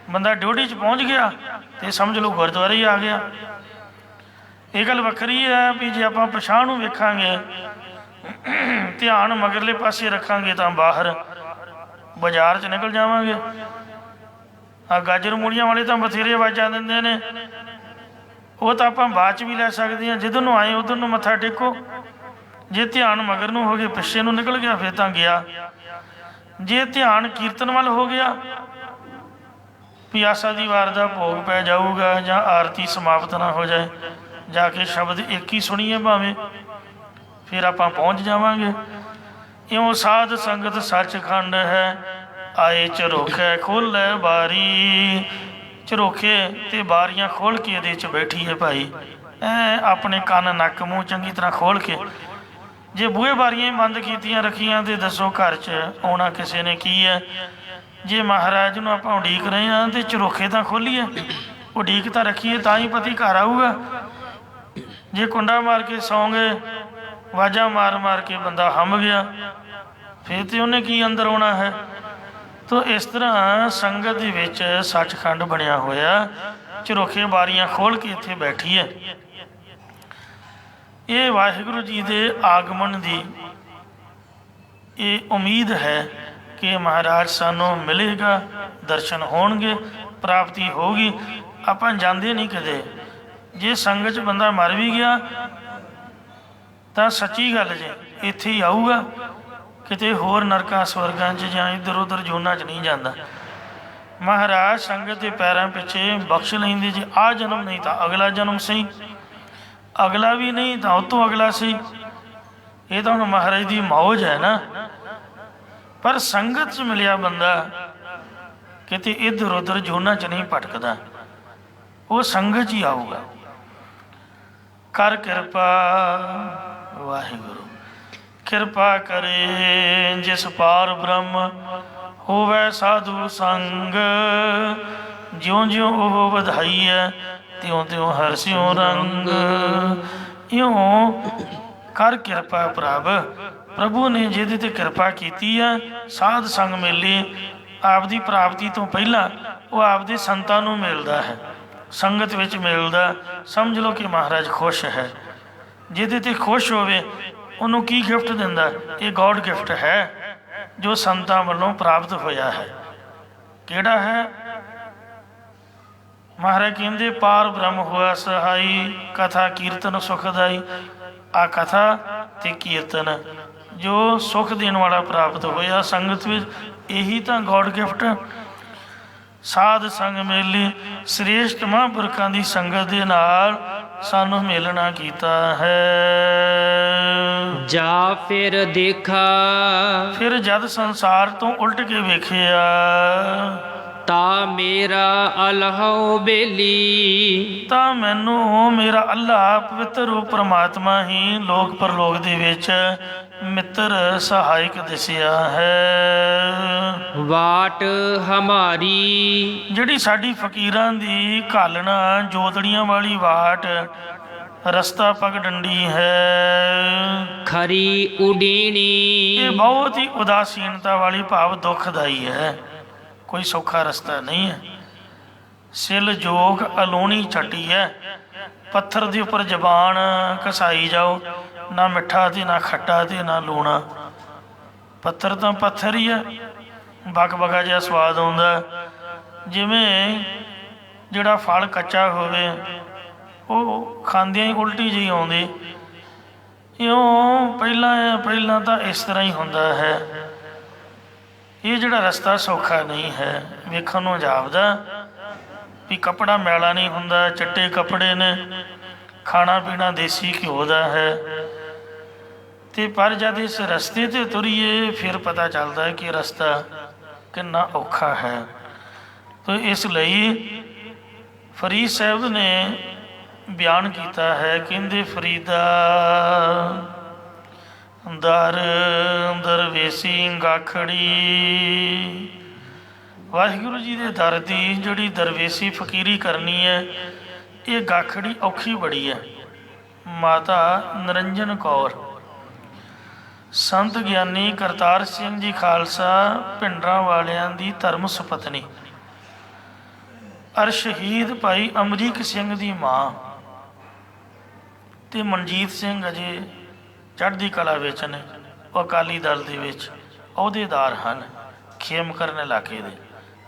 ਬੰਦਾ ਡਿਉਢੀ 'ਚ ਪਹੁੰਚ ਗਿਆ ਤੇ ਸਮਝ ਲਓ ਗੁਰਦੁਆਰੇ ਹੀ ਆ ਗਿਆ। ਇਹ ਗੱਲ ਵੱਖਰੀ ਹੈ ਵੀ ਜੇ ਆਪਾਂ ਪਛਾਣ ਨੂੰ ਵੇਖਾਂਗੇ, ਧਿਆਨ ਮਗਰਲੇ ਪਾਸੇ ਰੱਖਾਂਗੇ ਤਾਂ ਬਾਹਰ ਬਾਜ਼ਾਰ 'ਚ ਨਿਕਲ ਜਾਵਾਂਗੇ। ਆ ਗਾਜਰ ਮੂਲੀਆਂ ਵਾਲੇ ਤਾਂ ਬਥੇਰੇ ਆਵਾਜ਼ਾਂ ਦਿੰਦੇ ਨੇ, ਉਹ ਤਾਂ ਆਪਾਂ ਬਾਅਦ 'ਚ ਵੀ ਲੈ ਸਕਦੇ ਹਾਂ। ਜਿੱਧਰ ਨੂੰ ਆਏ ਉੱਧਰ ਨੂੰ ਮੱਥਾ ਟੇਕੋ। ਜੇ ਧਿਆਨ ਮਗਰ ਨੂੰ ਹੋ ਗਿਆ, ਪਿੱਛੇ ਨੂੰ ਨਿਕਲ ਗਿਆ, ਫਿਰ ਤਾਂ ਗਿਆ। ਜੇ ਧਿਆਨ ਕੀਰਤਨ ਵੱਲ ਹੋ ਗਿਆ, ਪਿਆਸਾ ਦੀ ਵਾਰ ਦਾ ਭੋਗ ਪੈ ਜਾਊਗਾ ਜਾਂ ਆਰਤੀ ਸਮਾਪਤ ਨਾ ਹੋ ਜਾਏ, ਜਾ ਕੇ ਸ਼ਬਦ ਇੱਕ ਹੀ ਸੁਣੀਏ ਭਾਵੇਂ, ਫਿਰ ਆਪਾਂ ਪਹੁੰਚ ਜਾਵਾਂਗੇ। ਇਉਂ ਸਾਧ ਸੰਗਤ ਸੱਚਖੰਡ ਹੈ, ਆਏ ਝਰੋਖੇ ਖੋਲ੍ਹੈ ਬਾਰੀ। ਝਰੋਖੇ ਤੇ ਬਾਰੀਆਂ ਖੋਲ੍ਹ ਕੇ ਇਹਦੇ 'ਚ ਬੈਠੀਏ ਭਾਈ, ਐ ਆਪਣੇ ਕੰਨ ਨੱਕ ਮੂੰਹ ਚੰਗੀ ਤਰ੍ਹਾਂ ਖੋਲ੍ਹ ਕੇ। ਜੇ ਬੂਹੇ ਬਾਰੀਆਂ ਹੀ ਬੰਦ ਕੀਤੀਆਂ ਰੱਖੀਆਂ ਤੇ ਦੱਸੋ ਘਰ 'ਚ ਆਉਣਾ ਕਿਸੇ ਨੇ ਕੀ ਹੈ। ਜੇ ਮਹਾਰਾਜ ਨੂੰ ਆਪਾਂ ਉਡੀਕ ਰਹੇ ਹਾਂ ਤੇ ਝਰੋਖੇ ਤਾਂ ਖੋਲ੍ਹੀਏ, ਉਡੀਕ ਤਾਂ ਰੱਖੀਏ, ਤਾਂ ਹੀ ਪਤੀ ਘਰ ਆਊਗਾ। ਜੇ ਕੁੰਡਾ ਮਾਰ ਕੇ ਸੌਂ ਗਏ, ਆਵਾਜ਼ਾਂ ਮਾਰ ਮਾਰ ਕੇ ਬੰਦਾ ਹੰਮ ਗਿਆ, ਫਿਰ ਤੇ ਉਹਨੇ ਕੀ ਅੰਦਰ ਆਉਣਾ ਹੈ। ਤੋ ਇਸ ਤਰ੍ਹਾਂ ਸੰਗਤ ਦੇ ਵਿੱਚ ਸੱਚਖੰਡ ਬਣਿਆ ਹੋਇਆ, ਝਰੋਖੇ ਬਾਰੀਆਂ ਖੋਲ੍ਹ ਕੇ ਇੱਥੇ ਬੈਠੀ ਹੈ। ਇਹ ਵਾਹਿਗੁਰੂ ਜੀ ਦੇ ਆਗਮਨ ਦੀ ਇਹ ਉਮੀਦ ਹੈ ਕਿ ਮਹਾਰਾਜ ਸਾਨੂੰ ਮਿਲੇਗਾ, ਦਰਸ਼ਨ ਹੋਣਗੇ, ਪ੍ਰਾਪਤੀ ਹੋਊਗੀ। ਆਪਾਂ ਜਾਂਦੇ ਨਹੀਂ ਕਦੇ। ਜੇ ਸੰਗਤ 'ਚ ਬੰਦਾ ਮਰ ਵੀ ਗਿਆ ਤਾਂ ਸੱਚੀ ਗੱਲ ਜੇ ਇੱਥੇ ਹੀ ਆਊਗਾ, ਕਿਤੇ ਹੋਰ ਨਰਕਾਂ ਸਵਰਗਾਂ 'ਚ ਜਾਂ ਇੱਧਰ ਉੱਧਰ ਜੂਨਾਂ 'ਚ ਨਹੀਂ ਜਾਂਦਾ। ਮਹਾਰਾਜ ਸੰਗਤ ਦੇ ਪੈਰਾਂ ਪਿੱਛੇ ਬਖਸ਼ ਲੈਂਦੇ। ਜੇ ਆਹ ਜਨਮ ਨਹੀਂ ਤਾਂ ਅਗਲਾ ਜਨਮ ਸਹੀ, ਅਗਲਾ ਵੀ ਨਹੀਂ ਤਾਂ ਉਹ ਤੋਂ ਅਗਲਾ ਸਹੀ। ਇਹ ਤਾਂ ਹੁਣ ਮਹਾਰਾਜ ਦੀ ਮੌਜ ਹੈ ਨਾ। ਪਰ ਸੰਗਤ 'ਚ ਮਿਲਿਆ ਬੰਦਾ ਕਿਤੇ ਇੱਧਰ ਉੱਧਰ ਜੂਨਾਂ 'ਚ ਨਹੀਂ ਭਟਕਦਾ, ਉਹ ਸੰਗਤ 'ਚ ਹੀ ਆਊਗਾ। ਕਰ ਕਿਰਪਾ ਵਾਹਿਗੁਰੂ, ਕਿਰਪਾ ਕਰੇ ਜਿਸ ਪਾਰ ਬ੍ਰਹਮ ਹੋਵੇ ਸਾਧੂ ਸੰਗ। ਜਿਉਂ ਜਿਉਂ ਉਹ ਵਧਾਈ ਹੈ, ਤਿਉਂ ਤਿਉਂ ਹਰਸਿਉ ਰੰਗ। ਇਉਂ ਕਰ ਕਿਰਪਾ ਪ੍ਰਭ, ਪ੍ਰਭੂ ਨੇ ਜਿਹਦੇ 'ਤੇ ਕਿਰਪਾ ਕੀਤੀ ਹੈ, ਸਾਧ ਸੰਗ ਮੇਲੇ। ਆਪਦੀ ਪ੍ਰਾਪਤੀ ਤੋਂ ਪਹਿਲਾਂ ਉਹ ਆਪਦੇ ਸੰਤਾਂ ਨੂੰ ਮਿਲਦਾ ਹੈ, ਸੰਗਤ ਵਿੱਚ ਮਿਲਦਾ। ਸਮਝ ਲਓ ਕਿ ਮਹਾਰਾਜ ਖੁਸ਼ ਹੈ। ਜਿਹਦੇ 'ਤੇ ਖੁਸ਼ ਹੋਵੇ ਉਹਨੂੰ ਕੀ ਗਿਫਟ ਦਿੰਦਾ? ਇਹ ਗੋਡ ਗਿਫਟ ਹੈ ਜੋ ਸੰਤਾਂ ਵੱਲੋਂ ਪ੍ਰਾਪਤ ਹੋਇਆ ਹੈ। ਕਿਹੜਾ ਹੈ? ਮਹਾਰਾਜ ਕਹਿੰਦੇ ਪਾਰ ਬ੍ਰਹਮ ਹੋਇਆ ਸਹਾਈ, ਕਥਾ ਕੀਰਤਨ ਸੁਖਦਾਈ। ਆ ਕਥਾ ਤੇ ਕੀਰਤਨ ਜੋ ਸੁਖ ਦੇਣ ਵਾਲਾ ਪ੍ਰਾਪਤ ਹੋਇਆ ਸੰਗਤ ਵਿੱਚ, ਇਹੀ ਤਾਂ ਗੋਡ ਗਿਫਟ। ਸਾਧ ਸੰਗ ਮੇਲੀ, ਸ੍ਰੇਸ਼ਟ ਮਹਾਂਪੁਰਖਾਂ ਦੀ ਸੰਗਤ ਦੇ ਨਾਲ ਸਾਨੂੰ ਮਿਲਣਾ ਕੀਤਾ ਹੈ। ਜਾ ਫਿਰ ਦੇਖਾ, ਫਿਰ ਜਦ ਸੰਸਾਰ ਤੋਂ ਉਲਟ ਕੇ ਵੇਖਿਆ, ਤਾ ਮੇਰਾ ਅਲਹੋ ਬੇਲੀ। ਤਾਂ ਮੈਨੂੰ ਮੇਰਾ ਅੱਲਾ ਪਵਿੱਤਰ ਰੂਪ ਪਰਮਾਤਮਾ ਹੀ ਲੋਕ ਪਰਲੋਕ ਦੇ ਵਿੱਚ ਮਿੱਤਰ ਸਹਾਇਕ ਦਿਸਿਆ ਹੈ। ਵਾਟ ਹਮਾਰੀ, ਜਿਹੜੀ ਸਾਡੀ ਫਕੀਰਾਂ ਦੀ ਘਾਲਣਾ ਜੋਦੜੀਆਂ ਵਾਲੀ ਵਾਟ, ਰਸਤਾ ਪਗਡੰਡੀ ਹੈ। ਖਰੀ ਉਡੀਣੀ, ਇਹ ਬਹੁਤ ਹੀ ਉਦਾਸੀਨਤਾ ਵਾਲੀ ਭਾਵ ਦੁਖਦਾਈ ਹੈ, ਕੋਈ ਸੌਖਾ ਰਸਤਾ ਨਹੀਂ ਹੈ। ਸਿਲ ਜੋਗ ਅਲੂਣੀ ਛੱਟੀ ਹੈ, ਪੱਥਰ ਦੇ ਉੱਪਰ ਜ਼ਬਾਨ ਘਸਾਈ ਜਾਓ, ਨਾ ਮਿੱਠਾ ਤੇ ਨਾ ਖੱਟਾ ਤੇ ਨਾ ਲੂਣਾ। ਪੱਥਰ ਤਾਂ ਪੱਥਰ ਹੀ ਹੈ, ਬਕ ਬਕਾ ਜਿਹਾ ਸਵਾਦ ਆਉਂਦਾ। ਜਿਵੇਂ ਜਿਹੜਾ ਫਲ ਕੱਚਾ ਹੋਵੇ ਉਹ ਖਾਂਦਿਆਂ ਹੀ ਉਲਟੀ ਜਿਹੀ ਆਉਂਦੀ, ਇਉਂ ਪਹਿਲਾਂ ਤਾਂ ਇਸ ਤਰ੍ਹਾਂ ਹੀ ਹੁੰਦਾ ਹੈ। ਇਹ ਜਿਹੜਾ ਰਸਤਾ ਸੌਖਾ ਨਹੀਂ ਹੈ। ਵੇਖਣ ਨੂੰ ਜਾਪਦਾ ਵੀ ਕੱਪੜਾ ਮੈਲਾ ਨਹੀਂ ਹੁੰਦਾ, ਚਿੱਟੇ ਕੱਪੜੇ ਨੇ, ਖਾਣਾ ਪੀਣਾ ਦੇਸੀ ਘਿਓ ਦਾ ਹੈ। ਤੇ ਪਰ ਜਦ ਇਸ ਰਸਤੇ 'ਤੇ ਤੁਰੀਏ ਫਿਰ ਪਤਾ ਚੱਲਦਾ ਹੈ ਕਿ ਰਸਤਾ ਕਿੰਨਾ ਔਖਾ ਹੈ। ਤੋ ਇਸ ਲਈ ਫਰੀਦ ਸਾਹਿਬ ਨੇ ਬਿਆਨ ਕੀਤਾ ਹੈ, ਕਹਿੰਦੇ ਫਰੀਦਾ ਦਰ ਦਰਵੇਸੀ ਗਾਖੜੀ। ਵਾਹਿਗੁਰੂ ਜੀ ਦੇ ਦਰ ਦੀ ਜਿਹੜੀ ਦਰਵੇਸੀ ਫਕੀਰੀ ਕਰਨੀ ਹੈ, ਇਹ ਗਾਖੜੀ ਔਖੀ ਬੜੀ ਹੈ। ਮਾਤਾ ਨਿਰੰਜਨ ਕੌਰ, ਸੰਤ ਗਿਆਨੀ ਕਰਤਾਰ ਸਿੰਘ ਜੀ ਖਾਲਸਾ ਭਿੰਡਰਾਂ ਵਾਲਿਆਂ ਦੀ ਧਰਮ ਸੁਪਤਨੀ, ਅਰ ਸ਼ਹੀਦ ਭਾਈ ਅਮਰੀਕ ਸਿੰਘ ਦੀ ਮਾਂ, ਤੇ ਮਨਜੀਤ ਸਿੰਘ ਅਜੇ ਚੜ੍ਹਦੀ ਕਲਾ ਵਿੱਚ ਨੇ, ਉਹ ਅਕਾਲੀ ਦਲ ਦੇ ਵਿੱਚ ਅਹੁਦੇਦਾਰ ਹਨ, ਖੇਮਕਰਨ ਇਲਾਕੇ ਦੇ।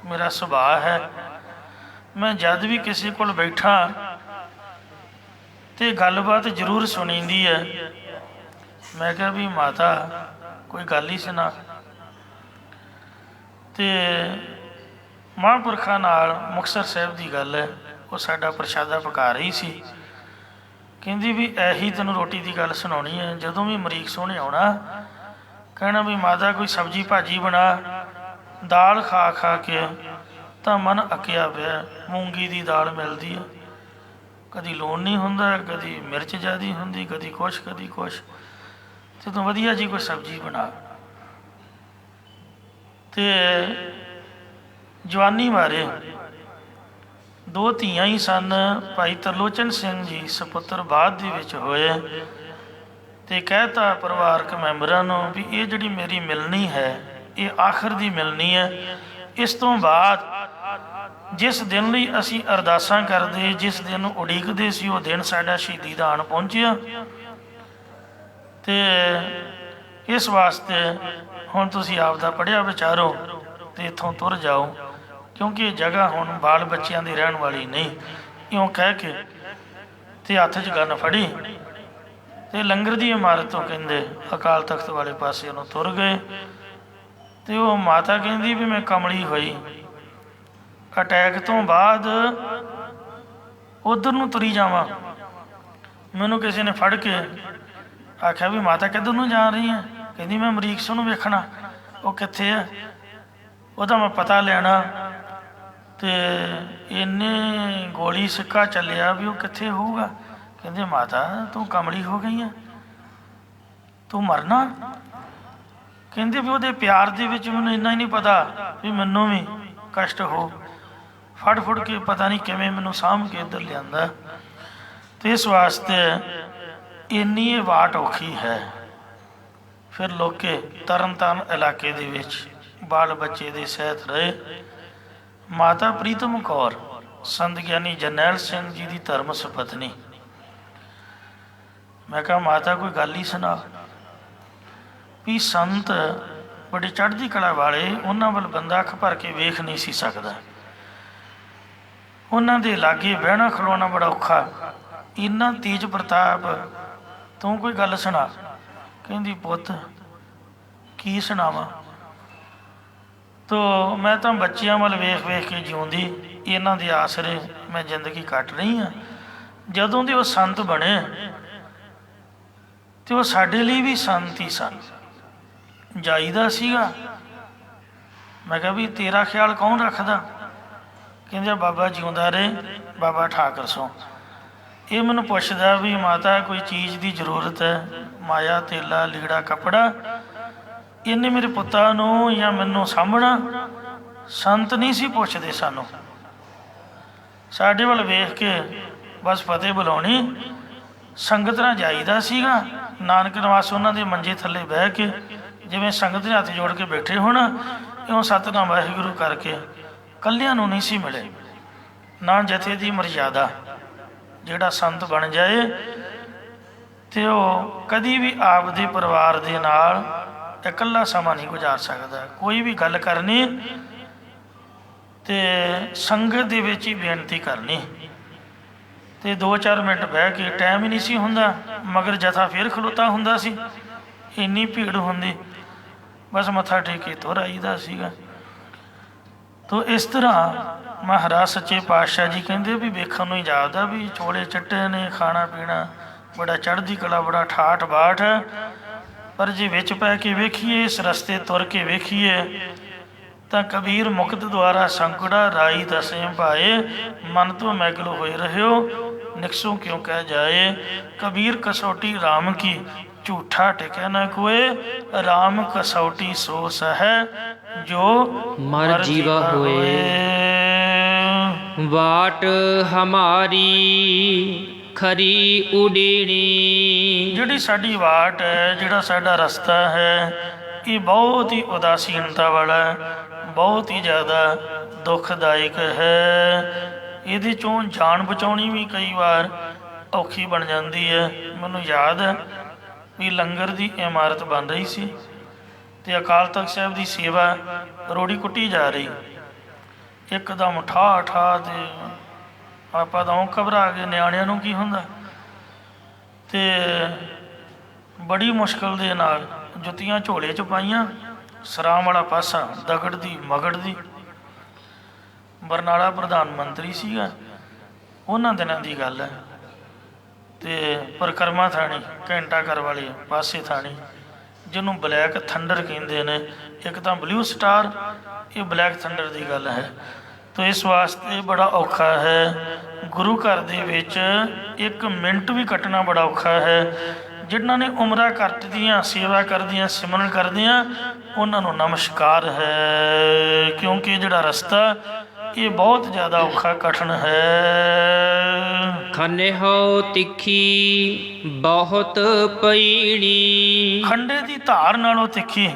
ਮੇਰਾ ਸੁਭਾਅ ਹੈ ਮੈਂ ਜਦ ਵੀ ਕਿਸੇ ਕੋਲ ਬੈਠਾ ਤੇ ਗੱਲਬਾਤ ਜ਼ਰੂਰ ਸੁਣੀਂਦੀ ਹੈ। ਮੈਂ ਕਿਹਾ ਵੀ ਮਾਤਾ ਕੋਈ ਗੱਲ ਹੀ ਸੁਣਾ। ਤੇ ਮਹਾਂਪੁਰਖਾਂ ਨਾਲ ਮੁਕਤਸਰ ਸਾਹਿਬ ਦੀ ਗੱਲ ਹੈ, ਉਹ ਸਾਡਾ ਪ੍ਰਸ਼ਾਦਾ ਪਕਾ ਰਹੀ ਸੀ। ਕਹਿੰਦੀ ਵੀ ਇਹੀ ਤੈਨੂੰ ਰੋਟੀ ਦੀ ਗੱਲ ਸੁਣਾਉਣੀ ਹੈ, ਜਦੋਂ ਵੀ ਅਮਰੀਕ ਸੋਹਣੇ ਆਉਣਾ ਕਹਿਣਾ ਵੀ ਮਾਤਾ ਕੋਈ ਸਬਜ਼ੀ ਭਾਜੀ ਬਣਾ। ਦਾਲ ਖਾ ਖਾ ਕੇ ਤਾਂ ਮਨ ਅੱਕਿਆ ਪਿਆ। ਮੂੰਗੀ ਦੀ ਦਾਲ ਮਿਲਦੀ ਆ, ਕਦੀ ਲੂਣ ਨਹੀਂ ਹੁੰਦਾ, ਕਦੀ ਮਿਰਚ ਜ਼ਿਆਦਾ ਹੁੰਦੀ, ਕਦੀ ਕੁਛ ਕਦੀ ਕੁਛ। ਤੇ ਤੂੰ ਵਧੀਆ ਜੀ ਕੋਈ ਸਬਜ਼ੀ ਬਣਾ। ਤੇ ਜਵਾਨੀ ਬਾਰੇ ਦੋ ਧੀਆਂ ਹੀ ਸਨ। ਭਾਈ ਤਰਲੋਚਨ ਸਿੰਘ ਜੀ ਸਪੁੱਤਰ ਬਾਅਦ ਦੇ ਵਿੱਚ ਹੋਏ। ਤੇ ਕਹਿਤਾ ਪਰਿਵਾਰਕ ਮੈਂਬਰਾਂ ਨੂੰ ਵੀ ਇਹ ਜਿਹੜੀ ਮੇਰੀ ਮਿਲਣੀ ਹੈ ਇਹ ਆਖਰ ਦੀ ਮਿਲਣੀ ਹੈ। ਇਸ ਤੋਂ ਬਾਅਦ ਜਿਸ ਦਿਨ ਲਈ ਅਸੀਂ ਅਰਦਾਸਾਂ ਕਰਦੇ, ਜਿਸ ਦਿਨ ਨੂੰ ਉਡੀਕਦੇ ਸੀ, ਉਹ ਦਿਨ ਸਾਡਾ ਸ਼ਹੀਦੀ ਦਾ ਆਣ ਪਹੁੰਚਿਆ। ਤੇ ਇਸ ਵਾਸਤੇ ਹੁਣ ਤੁਸੀਂ ਆਪ ਦਾ ਪੜ੍ਹਿਆ ਵਿਚਾਰੋ ਤੇ ਇੱਥੋਂ ਤੁਰ ਜਾਓ, ਕਿਉਂਕਿ ਇਹ ਜਗ੍ਹਾ ਹੁਣ ਬਾਲ ਬੱਚਿਆਂ ਦੀ ਰਹਿਣ ਵਾਲੀ ਨਹੀਂ। ਇਉਂ ਕਹਿ ਕੇ ਤੇ ਹੱਥ 'ਚ ਗੰਨ ਫੜੀ ਤੇ ਲੰਗਰ ਦੀ ਇਮਾਰਤ ਤੋਂ ਕਹਿੰਦੇ ਅਕਾਲ ਤਖਤ ਵਾਲੇ ਪਾਸੇ ਨੂੰ ਤੁਰ ਗਏ। ਤੇ ਉਹ ਮਾਤਾ ਕਹਿੰਦੀ ਵੀ ਮੈਂ ਕਮਲੀ ਹੋਈ, ਅਟੈਕ ਤੋਂ ਬਾਅਦ ਉਧਰ ਨੂੰ ਤੁਰੀ ਜਾਵਾਂ। ਮੈਨੂੰ ਕਿਸੇ ਨੇ ਫੜ ਕੇ ਆਖਿਆ ਵੀ ਮਾਤਾ ਕਿੱਧਰ ਨੂੰ ਜਾ ਰਹੀ ਹੈ? ਕਹਿੰਦੀ ਮੈਂ ਅਮਰੀਕ ਨੂੰ ਵੇਖਣਾ। ਉਹ ਕਿੱਥੇ ਹੈ? ਉਹਦਾ ਮੈਂ ਪਤਾ ਲੈਣਾ। ਤੇ ਇੰਨੇ ਗੋਲੀ ਸਿੱਕਾ ਚੱਲਿਆ ਵੀ ਉਹ ਕਿੱਥੇ ਹੋਊਗਾ। ਕਹਿੰਦੇ ਮਾਤਾ ਤੂੰ ਕਮਲੀ ਹੋ ਗਈ ਹੈ, ਤੂੰ ਮਰਨਾ। ਕਹਿੰਦੇ ਵੀ ਉਹਦੇ ਪਿਆਰ ਦੇ ਵਿੱਚ ਮੈਨੂੰ ਇੰਨਾ ਹੀ ਨਹੀਂ ਪਤਾ ਵੀ ਮੈਨੂੰ ਵੀ ਕਸ਼ਟ ਹੋ। ਫੜ ਫੁੜ ਕੇ ਪਤਾ ਨਹੀਂ ਕਿਵੇਂ ਮੈਨੂੰ ਸਾਂਭ ਕੇ ਇੱਧਰ ਲਿਆਂਦਾ। ਤੇ ਇਸ ਵਾਸਤੇ ਇੰਨੀ ਇਹ ਵਾਟ ਔਖੀ ਹੈ। ਫਿਰ ਲੋਕੇ ਤਰਨ ਤਾਰਨ ਇਲਾਕੇ ਦੇ ਵਿੱਚ ਬਾਲ ਬੱਚੇ ਦੇ ਸਹਿਤ ਰਹੇ। ਮਾਤਾ ਪ੍ਰੀਤਮ ਕੌਰ ਸੰਤ ਗਿਆਨੀ ਜਰਨੈਲ ਸਿੰਘ ਜੀ ਦੀ ਧਰਮ ਸੁਪਤਨੀ। ਮੈਂ ਕਿਹਾ ਮਾਤਾ ਕੋਈ ਗੱਲ ਹੀ ਸੁਣਾ ਵੀ ਸੰਤ ਬੜੀ ਚੜ੍ਹਦੀ ਕਲਾ ਵਾਲੇ, ਉਹਨਾਂ ਵੱਲ ਬੰਦਾ ਅੱਖ ਭਰ ਕੇ ਵੇਖ ਨਹੀਂ ਸੀ ਸਕਦਾ। ਉਹਨਾਂ ਦੇ ਲਾਗੇ ਬਹਿਣਾ ਖਲੋਣਾ ਬੜਾ ਔਖਾ। ਇੰਨਾ ਤੇਜ ਪ੍ਰਤਾਪ, ਤੂੰ ਕੋਈ ਗੱਲ ਸੁਣਾ। ਕਹਿੰਦੀ ਪੁੱਤ ਕੀ ਸੁਣਾਵਾਂ? ਤੋ ਮੈਂ ਤਾਂ ਬੱਚਿਆਂ ਵੱਲ ਵੇਖ ਵੇਖ ਕੇ ਜਿਉਂਦੀ, ਇਹਨਾਂ ਦੇ ਆਸਰੇ ਮੈਂ ਜ਼ਿੰਦਗੀ ਕੱਟ ਰਹੀ ਹਾਂ। ਜਦੋਂ ਦੇ ਉਹ ਸੰਤ ਬਣੇ ਤੇ ਉਹ ਸਾਡੇ ਲਈ ਵੀ ਸੰਤ ਹੀ ਸਨ। ਜਾਈਦਾ ਸੀਗਾ। ਮੈਂ ਕਿਹਾ ਵੀ ਤੇਰਾ ਖਿਆਲ ਕੌਣ ਰੱਖਦਾ? ਕਹਿੰਦੇ ਬਾਬਾ ਜਿਉਂਦਾ ਰਹੇ, ਬਾਬਾ ਠਾਕਰ ਸੋ। ਇਹ ਮੈਨੂੰ ਪੁੱਛਦਾ ਵੀ ਮਾਤਾ ਕੋਈ ਚੀਜ਼ ਦੀ ਜ਼ਰੂਰਤ ਹੈ, ਮਾਇਆ ਤੇਲਾ ਲੀੜਾ ਕੱਪੜਾ, ਇਹਨੇ ਮੇਰੇ ਪੁੱਤਾਂ ਨੂੰ ਜਾਂ ਮੈਨੂੰ ਸਾਂਭਣਾ। ਸੰਤ ਨਹੀਂ ਸੀ ਪੁੱਛਦੇ ਸਾਨੂੰ, ਸਾਡੇ ਵੱਲ ਵੇਖ ਕੇ ਬਸ ਫਤਿਹ ਬੁਲਾਉਣੀ। ਸੰਗਤ ਨਾਲ ਜਾਈਦਾ ਸੀਗਾ। ਨਾਨਕ ਨਿਵਾਸ ਉਹਨਾਂ ਦੇ ਮੰਜੇ ਥੱਲੇ ਬਹਿ ਕੇ ਜਿਵੇਂ ਸੰਗਤ ਦੇ ਹੱਥ ਜੋੜ ਕੇ ਬੈਠੇ ਹੋਣ, ਇਉਂ ਸਤਿਨਾਮ ਵਾਹਿਗੁਰੂ ਕਰਕੇ ਇਕੱਲਿਆਂ ਨੂੰ ਨਹੀਂ ਸੀ ਮਿਲੇ। ਨਾ ਜਥੇ ਦੀ ਮਰਜ਼ਾਦਾ, ਜਿਹੜਾ ਸੰਤ ਬਣ ਜਾਏ ਤੇ ਉਹ ਕਦੀ ਵੀ ਆਪਦੇ ਪਰਿਵਾਰ ਦੇ ਨਾਲ ਇਕੱਲਾ ਸਮਾਂ ਨਹੀਂ ਗੁਜ਼ਾਰ ਸਕਦਾ। ਕੋਈ ਵੀ ਗੱਲ ਕਰਨੀ ਤੇ ਸੰਗਤ ਦੇ ਵਿੱਚ ਹੀ ਬੇਨਤੀ ਕਰਨੀ। ਤੇ 2-4 ਮਿੰਟ ਬਹਿ ਕੇ ਟਾਈਮ ਹੀ ਨਹੀਂ ਸੀ ਹੁੰਦਾ, ਮਗਰ ਜਥਾ ਫਿਰ ਖਲੋਤਾ ਹੁੰਦਾ ਸੀ। ਇੰਨੀ ਭੀੜ ਹੁੰਦੀ, ਬਸ ਮੱਥਾ ਟੇਕ ਕੇ ਤੁਰ ਆਈਦਾ ਸੀਗਾ। ਤੋ ਇਸ ਤਰ੍ਹਾਂ ਮਹਾਰਾਜ ਸੱਚੇ ਪਾਤਸ਼ਾਹ ਜੀ ਕਹਿੰਦੇ ਵੀ ਵੇਖਣ ਨੂੰ ਹੀ ਜਾਪਦਾ ਵੀ ਚੋਲੇ ਚੱਟੇ ਨੇ, ਖਾਣਾ ਪੀਣਾ ਬੜਾ ਚੜ੍ਹਦੀ ਕਲਾ, ਬੜਾ ਠਾਠ ਬਾਠ। ਪਰ ਜੇ ਵਿੱਚ ਪੈ ਕੇ ਵੇਖੀਏ, ਇਸ ਰਸਤੇ ਤੁਰ ਕੇ ਵੇਖੀਏ ਤਾਂ ਕਬੀਰ ਮੁਕਤ ਦੁਆਰਾ ਸੰਕੜਾ ਰਾਈ ਦਸੇ ਭਾਏ, ਮਨ ਤੋਂ ਮੈਗਲ ਹੋਏ ਰਹਿਓ ਨਿਕਸੋਂ ਕਿਉਂ ਕਹਿ ਜਾਏ। ਕਬੀਰ ਕਸੌਟੀ ਰਾਮ ਕੀ ਝੂਠਾ ਟਿਕੈ ਨ ਕੋਏ, ਰਾਮ ਕਸੌਟੀ ਸੋ ਸਹੈ ਜੋ ਮਰ ਜੀਵਾ ਹੋਏ। ਵਾਟ ਹਮਾਰੀ ਖਰੀ ਉਡੀਣੀ। ਜਿਹੜੀ ਸਾਡੀ ਵਾਟ ਹੈ, ਜਿਹੜਾ ਸਾਡਾ ਰਸਤਾ ਹੈ, ਇਹ ਬਹੁਤ ਹੀ ਉਦਾਸੀਨਤਾ ਵਾਲਾ, ਬਹੁਤ ਹੀ ਜ਼ਿਆਦਾ ਦੁਖਦਾਇਕ ਹੈ। ਇਹਦੇ 'ਚੋਂ ਜਾਨ ਬਚਾਉਣੀ ਵੀ ਕਈ ਵਾਰ ਔਖੀ ਬਣ ਜਾਂਦੀ ਹੈ। ਮੈਨੂੰ ਯਾਦ ਹੈ ਵੀ ਲੰਗਰ ਦੀ ਇਮਾਰਤ ਬਣ ਰਹੀ ਸੀ ਤੇ ਅਕਾਲ ਤਖਤ ਸਾਹਿਬ ਦੀ ਸੇਵਾ ਰੋੜੀ ਕੁੱਟੀ ਜਾ ਰਹੀ। ਇੱਕਦਮ ਠਾ ਠਾ ਤੇ ਆਪਾਂ ਤਾਂ ਘਬਰਾ ਗਏ, ਨਿਆਣਿਆਂ ਨੂੰ ਕੀ ਹੁੰਦਾ। ਤੇ ਬੜੀ ਮੁਸ਼ਕਿਲ ਦੇ ਨਾਲ ਜੁੱਤੀਆਂ ਝੋਲੇ 'ਚ ਪਾਈਆਂ, ਸਰਾਂ ਵਾਲਾ ਪਾਸਾ ਦਗੜ ਦੀ ਮਗੜ ਦੀ। ਬਰਨਾਲਾ ਪ੍ਰਧਾਨ ਮੰਤਰੀ ਸੀਗਾ, ਉਹਨਾਂ ਦਿਨਾਂ ਦੀ ਗੱਲ ਹੈ। ਤੇ ਪਰਿਕਰਮਾ ਥਾਣੀ ਘੰਟਾ ਘਰ ਵਾਲੇ ਪਾਸੇ ਥਾਣੀ ਜਿਹਨੂੰ ਬਲੈਕ ਥੰਡਰ ਕਹਿੰਦੇ ਨੇ। ਇੱਕ ਤਾਂ ਬਲੂ ਸਟਾਰ, ਇਹ ਬਲੈਕ ਥੰਡਰ ਦੀ ਗੱਲ ਹੈ। ਤੋ ਇਸ ਵਾਸਤੇ ਬੜਾ ਔਖਾ ਹੈ। ਗੁਰੂ ਘਰ ਦੇ ਵਿੱਚ 1 ਮਿੰਟ ਵੀ ਕੱਟਣਾ ਬੜਾ ਔਖਾ ਹੈ। ਜਿਨ੍ਹਾਂ ਨੇ ਉਮਰਾਂ ਕੱਟਦੀਆਂ, ਸੇਵਾ ਕਰਦੀਆਂ, ਸਿਮਰਨ ਕਰਦੀਆਂ, ਉਹਨਾਂ ਨੂੰ ਨਮਸਕਾਰ ਹੈ, ਕਿਉਂਕਿ ਜਿਹੜਾ ਰਸਤਾ ਇਹ ਬਹੁਤ ਜ਼ਿਆਦਾ ਔਖਾ ਕਠਿਨ ਹੈ। ਖਨਿਹੋ ਤਿੱਖੀ ਬਹੁਤ ਪਈਣੀ। ਖੰਡੇ ਦੀ ਧਾਰ ਨਾਲੋਂ ਤਿੱਖੀ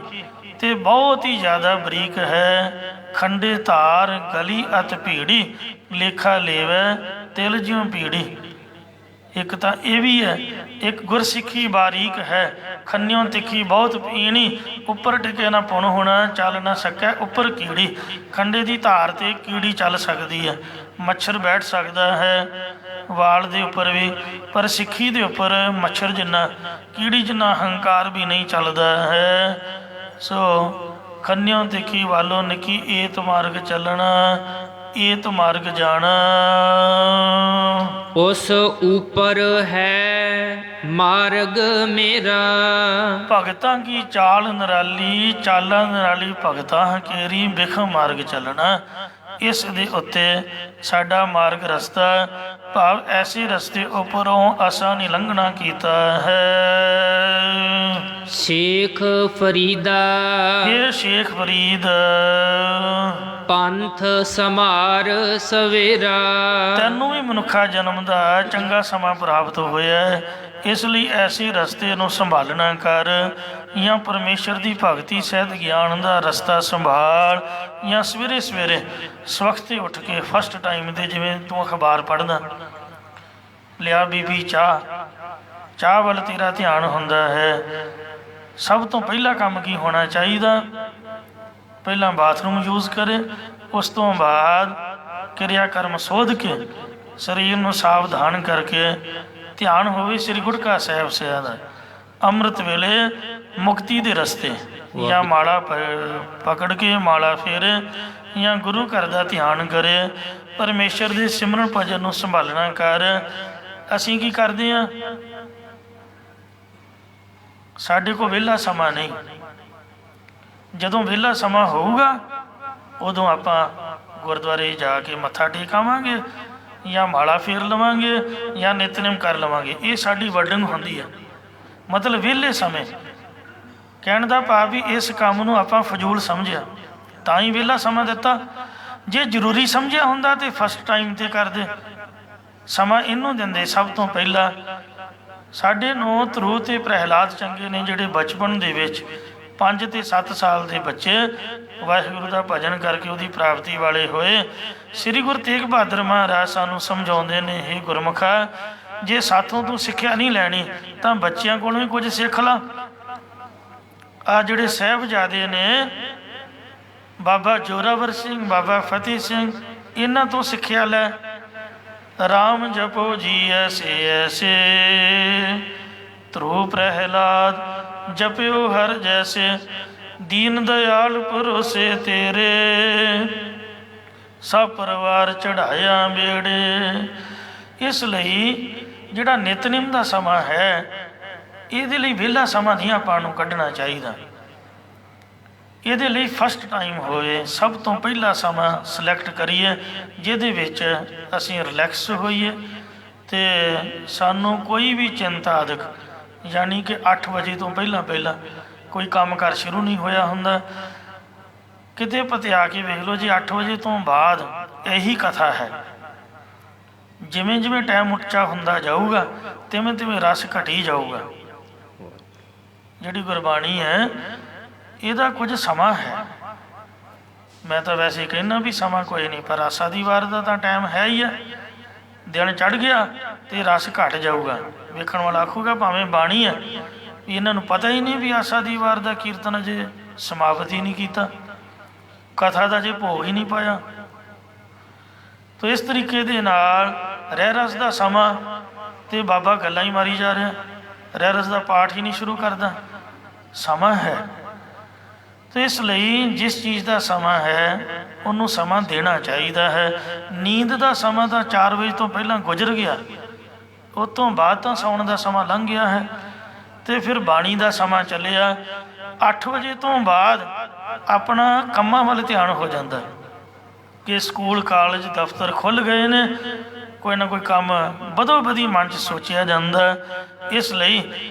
ਤੇ ਬਹੁਤ ਹੀ ਜ਼ਿਆਦਾ ਬਰੀਕ ਹੈ। ਖੰਡੇ ਧਾਰ ਗਲੀ ਅਤ ਭੀੜੀ, ਲੇਖਾ ਲੇਵੈ ਤਿਲ ਜਿਉ ਪੀੜੀ। ਇੱਕ ਤਾਂ ਇਹ ਵੀ ਹੈ, ਇੱਕ ਗੁਰਸਿੱਖੀ ਬਾਰੀਕ ਹੈ। ਖੰਨਿਓ ਤਿੱਖੀ ਬਹੁਤ ਪੀਣੀ, ਉੱਪਰ ਟਿਕੇ ਨਾ ਪੁਣ ਹੋਣਾ, ਚੱਲ ਨਾ ਸਕੈ ਉੱਪਰ ਕੀੜੀ। ਖੰਡੇ ਦੀ ਧਾਰ ਤੇ ਕੀੜੀ ਚੱਲ ਸਕਦੀ ਹੈ, ਮੱਛਰ ਬੈਠ ਸਕਦਾ ਹੈ ਵਾਲ ਦੇ ਉੱਪਰ ਵੀ, ਪਰ ਸਿੱਖੀ ਦੇ ਉੱਪਰ ਮੱਛਰ ਜਿੰਨਾ, ਕੀੜੀ ਜਿੰਨਾ ਹੰਕਾਰ ਵੀ ਨਹੀਂ ਚੱਲਦਾ ਹੈ। ਸੋ ਖੰਨਿਓ ਤਿੱਖੀ ਵਾਲੋ ਨਿੱਕੀ, ਏਤ ਮਾਰਗ ਚੱਲਣਾ, ਏਤ ਮਾਰਗ ਜਾਣਾ। ਉਸ ਉੱਪਰ ਹੈ ਮਾਰਗ ਮੇਰਾ। ਭਗਤਾਂ ਕੀ ਚਾਲ ਨਿਰਾਲੀ, ਚਾਲਾਂ ਨਿਰਾਲੀ ਭਗਤਾਂ ਕੇਰੀ, ਬਿਖ ਮਾਰਗ ਚੱਲਣਾ। ਇਸ ਦੇ ਉੱਤੇ ਸਾਡਾ ਮਾਰਗ ਰਸਤਾ, ਭਾਵ ਐਸੇ ਰਸਤੇ ਉੱਪਰੋਂ ਅਸਾਂ ਨੇ ਲੰਘਣਾ ਕੀਤਾ ਹੈ। ਸ਼ੇਖ ਫਰੀਦਾ ਇਹ ਸ਼ੇਖ ਫਰੀਦ, ਪੰਥ ਸਮਾਰ ਸਵੇਰਾ। ਤੈਨੂੰ ਵੀ ਮਨੁੱਖਾ ਜਨਮ ਦਾ ਚੰਗਾ ਸਮਾਂ ਪ੍ਰਾਪਤ ਹੋਇਆ, ਇਸ ਲਈ ਐਸੇ ਰਸਤੇ ਨੂੰ ਸੰਭਾਲਣਾ ਕਰ, ਜਾਂ ਪਰਮੇਸ਼ਰ ਦੀ ਭਗਤੀ ਸਹਿਤ ਗਿਆਨ ਦਾ ਰਸਤਾ ਸੰਭਾਲ, ਜਾਂ ਸਵੇਰੇ ਸਵੇਰੇ ਸਵਖਤੇ ਉੱਠ ਕੇ ਫਸਟ ਟਾਈਮ 'ਤੇ, ਜਿਵੇਂ ਤੂੰ ਅਖਬਾਰ ਪੜ੍ਹਦਾ, ਲਿਆ ਬੀਬੀ ਚਾਹ, ਚਾਹ ਵੱਲ ਤੇਰਾ ਧਿਆਨ ਹੁੰਦਾ ਹੈ। ਸਭ ਤੋਂ ਪਹਿਲਾ ਕੰਮ ਕੀ ਹੋਣਾ ਚਾਹੀਦਾ? ਪਹਿਲਾਂ ਬਾਥਰੂਮ ਯੂਜ਼ ਕਰੇ, ਉਸ ਤੋਂ ਬਾਅਦ ਕਿਰਿਆ ਕਰਮ ਸੋਧ ਕੇ ਸਰੀਰ ਨੂੰ ਸਾਵਧਾਨ ਕਰਕੇ ਧਿਆਨ ਹੋਵੇ ਸ੍ਰੀ ਗੁਟਕਾ ਸਾਹਿਬ ਸਾਹਿਬ ਦਾ। ਅੰਮ੍ਰਿਤ ਵੇਲੇ ਮੁਕਤੀ ਦੇ ਰਸਤੇ, ਜਾਂ ਮਾਲਾ ਪਕੜ ਕੇ ਮਾਲਾ ਫੇਰੇ, ਜਾਂ ਗੁਰੂ ਘਰ ਦਾ ਧਿਆਨ ਕਰੇ, ਪਰਮੇਸ਼ਰ ਦੇ ਸਿਮਰਨ ਭਜਨ ਨੂੰ ਸੰਭਾਲਣਾ ਕਰ। ਅਸੀਂ ਕੀ ਕਰਦੇ ਹਾਂ? ਸਾਡੇ ਕੋਲ ਵਿਹਲਾ ਸਮਾਂ ਨਹੀਂ। ਜਦੋਂ ਵਿਹਲਾ ਸਮਾਂ ਹੋਊਗਾ ਉਦੋਂ ਆਪਾਂ ਗੁਰਦੁਆਰੇ ਜਾ ਕੇ ਮੱਥਾ ਟੇਕਾਵਾਂਗੇ, ਜਾਂ ਮਾਲਾ ਫੇਰ ਲਵਾਂਗੇ, ਜਾਂ ਨਿਤਨੇਮ ਕਰ ਲਵਾਂਗੇ। ਇਹ ਸਾਡੀ ਵਰਡਿੰਗ ਹੁੰਦੀ ਹੈ। ਮਤਲਬ ਵਿਹਲੇ ਸਮੇਂ, ਕਹਿਣ ਦਾ ਭਾਵ ਵੀ ਇਸ ਕੰਮ ਨੂੰ ਆਪਾਂ ਫਜ਼ੂਲ ਸਮਝਿਆ ਤਾਂ ਹੀ ਵਿਹਲਾ ਸਮਾਂ ਦਿੱਤਾ। ਜੇ ਜ਼ਰੂਰੀ ਸਮਝਿਆ ਹੁੰਦਾ ਤਾਂ ਫਸਟ ਟਾਈਮ 'ਤੇ ਕਰਦੇ, ਸਮਾਂ ਇਹਨੂੰ ਦਿੰਦੇ ਸਭ ਤੋਂ ਪਹਿਲਾਂ। ਸਾਡੇ ਨੂੰ ਧਰੂ ਅਤੇ ਪ੍ਰਹਿਲਾਦ ਚੰਗੇ ਨੇ, ਜਿਹੜੇ ਬਚਪਨ ਦੇ ਵਿੱਚ 5 ਤੇ 7 ਸਾਲ ਦੇ ਬੱਚੇ ਵਾਹਿਗੁਰੂ ਦਾ ਭਜਨ ਕਰਕੇ ਉਹਦੀ ਪ੍ਰਾਪਤੀ ਵਾਲੇ ਹੋਏ। ਸ੍ਰੀ ਗੁਰੂ ਤੇਗ ਬਹਾਦਰ ਮਹਾਰਾਜ ਸਾਨੂੰ ਸਮਝਾਉਂਦੇ ਨੇ, ਹੇ ਗੁਰਮੁਖਾ, ਜੇ ਸਾਥੋਂ ਤੂੰ ਸਿੱਖਿਆ ਨਹੀਂ ਲੈਣੀ ਤਾਂ ਬੱਚਿਆਂ ਕੋਲੋਂ ਵੀ ਕੁਝ ਸਿੱਖ ਲਾ। ਆ ਜਿਹੜੇ ਸਾਹਿਬਜ਼ਾਦੇ ਨੇ, ਬਾਬਾ ਜੋਰਾਵਰ ਸਿੰਘ, ਬਾਬਾ ਫਤਿਹ ਸਿੰਘ, ਇਹਨਾਂ ਤੋਂ ਸਿੱਖਿਆ ਲੈ। ਰਾਮ ਜਪੋ ਜੀ ਐਸੇ ਐਸੇ, ਧਰੂ ਪ੍ਰਹਿਲਾਦ ਜਪਿਓ ਹਰ ਜੈਸੇ, ਦੀਨ ਦਿਆਲ ਭਰੋਸੇ ਤੇਰੇ, ਸਭ ਪਰਿਵਾਰ ਚੜ੍ਹਾਇਆ ਬੇੜੇ। ਇਸ ਲਈ ਜਿਹੜਾ ਨਿਤਨੇਮ ਦਾ ਸਮਾਂ ਹੈ, ਇਹਦੇ ਲਈ ਵਿਹਲਾ ਸਮਾਂ ਨਹੀਂ ਆਪਾਂ ਨੂੰ ਕੱਢਣਾ ਚਾਹੀਦਾ। ਇਹਦੇ ਲਈ ਫਸਟ ਟਾਈਮ ਹੋਵੇ, ਸਭ ਤੋਂ ਪਹਿਲਾ ਸਮਾਂ ਸਿਲੈਕਟ ਕਰੀਏ, ਜਿਹਦੇ ਵਿੱਚ ਅਸੀਂ ਰਿਲੈਕਸ ਹੋਈਏ ਅਤੇ ਸਾਨੂੰ ਕੋਈ ਵੀ ਚਿੰਤਾ ਆਦਿਕ, ਯਾਨੀ ਕਿ 8 ਵਜੇ ਤੋਂ ਪਹਿਲਾਂ ਕੋਈ ਕੰਮ ਕਾਰ ਸ਼ੁਰੂ ਨਹੀਂ ਹੋਇਆ ਹੁੰਦਾ। ਕਿਤੇ ਪਤਿਆ ਕੇ ਵੇਖ ਲਓ ਜੀ, 8 ਵਜੇ ਤੋਂ ਬਾਅਦ ਇਹੀ ਕਥਾ ਹੈ। ਜਿਵੇਂ ਜਿਵੇਂ ਟਾਈਮ ਉੱਚਾ ਹੁੰਦਾ ਜਾਊਗਾ, ਤਿਵੇਂ ਤਿਵੇਂ ਰਸ ਘਟੀ ਜਾਊਗਾ। ਜਿਹੜੀ ਗੁਰਬਾਣੀ ਹੈ, ਇਹਦਾ ਕੁਝ ਸਮਾਂ ਹੈ। ਮੈਂ ਤਾਂ ਵੈਸੇ ਕਹਿੰਦਾ ਵੀ ਸਮਾਂ ਕੋਈ ਨਹੀਂ, ਪਰ ਆਸਾ ਦੀ ਵਾਰ ਦਾ ਤਾਂ ਟਾਈਮ ਹੈ ਹੀ ਆ। ਦਿਨ ਚੜ੍ਹ ਗਿਆ ਤੇ ਰਸ ਘਟ ਜਾਊਗਾ। ਵੇਖਣ ਵਾਲਾ ਆਖੂਗਾ ਭਾਵੇਂ ਬਾਣੀ ਹੈ, ਵੀ ਇਹਨਾਂ ਨੂੰ ਪਤਾ ਹੀ ਨਹੀਂ ਵੀ ਆਸਾ ਦੀ ਵਾਰ ਦਾ ਕੀਰਤਨ ਅਜੇ ਸਮਾਪਤ ਹੀ ਨਹੀਂ ਕੀਤਾ, ਕਥਾ ਦਾ ਜੇ ਭੋਗ ਹੀ ਨਹੀਂ ਪਾਇਆ। ਤੋ ਇਸ ਤਰੀਕੇ ਦੇ ਨਾਲ ਰਹਿ ਰਸ ਦਾ ਸਮਾਂ ਤੇ ਬਾਬਾ ਗੱਲਾਂ ਹੀ ਮਾਰੀ ਜਾ ਰਿਹਾ, ਰਹਿ ਰਸ ਦਾ ਪਾਠ ਹੀ ਨਹੀਂ ਸ਼ੁਰੂ ਕਰਦਾ। ਸਮਾਂ ਹੈ, ਤੇ ਇਸ ਲਈ ਜਿਸ ਚੀਜ਼ ਦਾ ਸਮਾਂ ਹੈ ਉਹਨੂੰ ਸਮਾਂ ਦੇਣਾ ਚਾਹੀਦਾ ਹੈ। ਨੀਂਦ ਦਾ ਸਮਾਂ ਤਾਂ 4 ਵਜੇ ਤੋਂ ਪਹਿਲਾਂ ਗੁਜ਼ਰ ਗਿਆ, ਉਸ ਤੋਂ ਬਾਅਦ ਤਾਂ ਸੌਣ ਦਾ ਸਮਾਂ ਲੰਘ ਗਿਆ ਹੈ। ਤੇ ਫਿਰ ਬਾਣੀ ਦਾ ਸਮਾਂ ਚੱਲਿਆ। 8 ਵਜੇ ਤੋਂ ਬਾਅਦ ਆਪਣਾ ਕੰਮਾਂ ਵੱਲ ਧਿਆਨ ਹੋ ਜਾਂਦਾ ਕਿ ਸਕੂਲ ਕਾਲਜ ਦਫ਼ਤਰ ਖੁੱਲ੍ਹ ਗਏ ਨੇ, ਕੋਈ ਨਾ ਕੋਈ ਕੰਮ ਬਦੋ ਬਦੀ ਮਨ 'ਚ ਸੋਚਿਆ ਜਾਂਦਾ। ਇਸ ਲਈ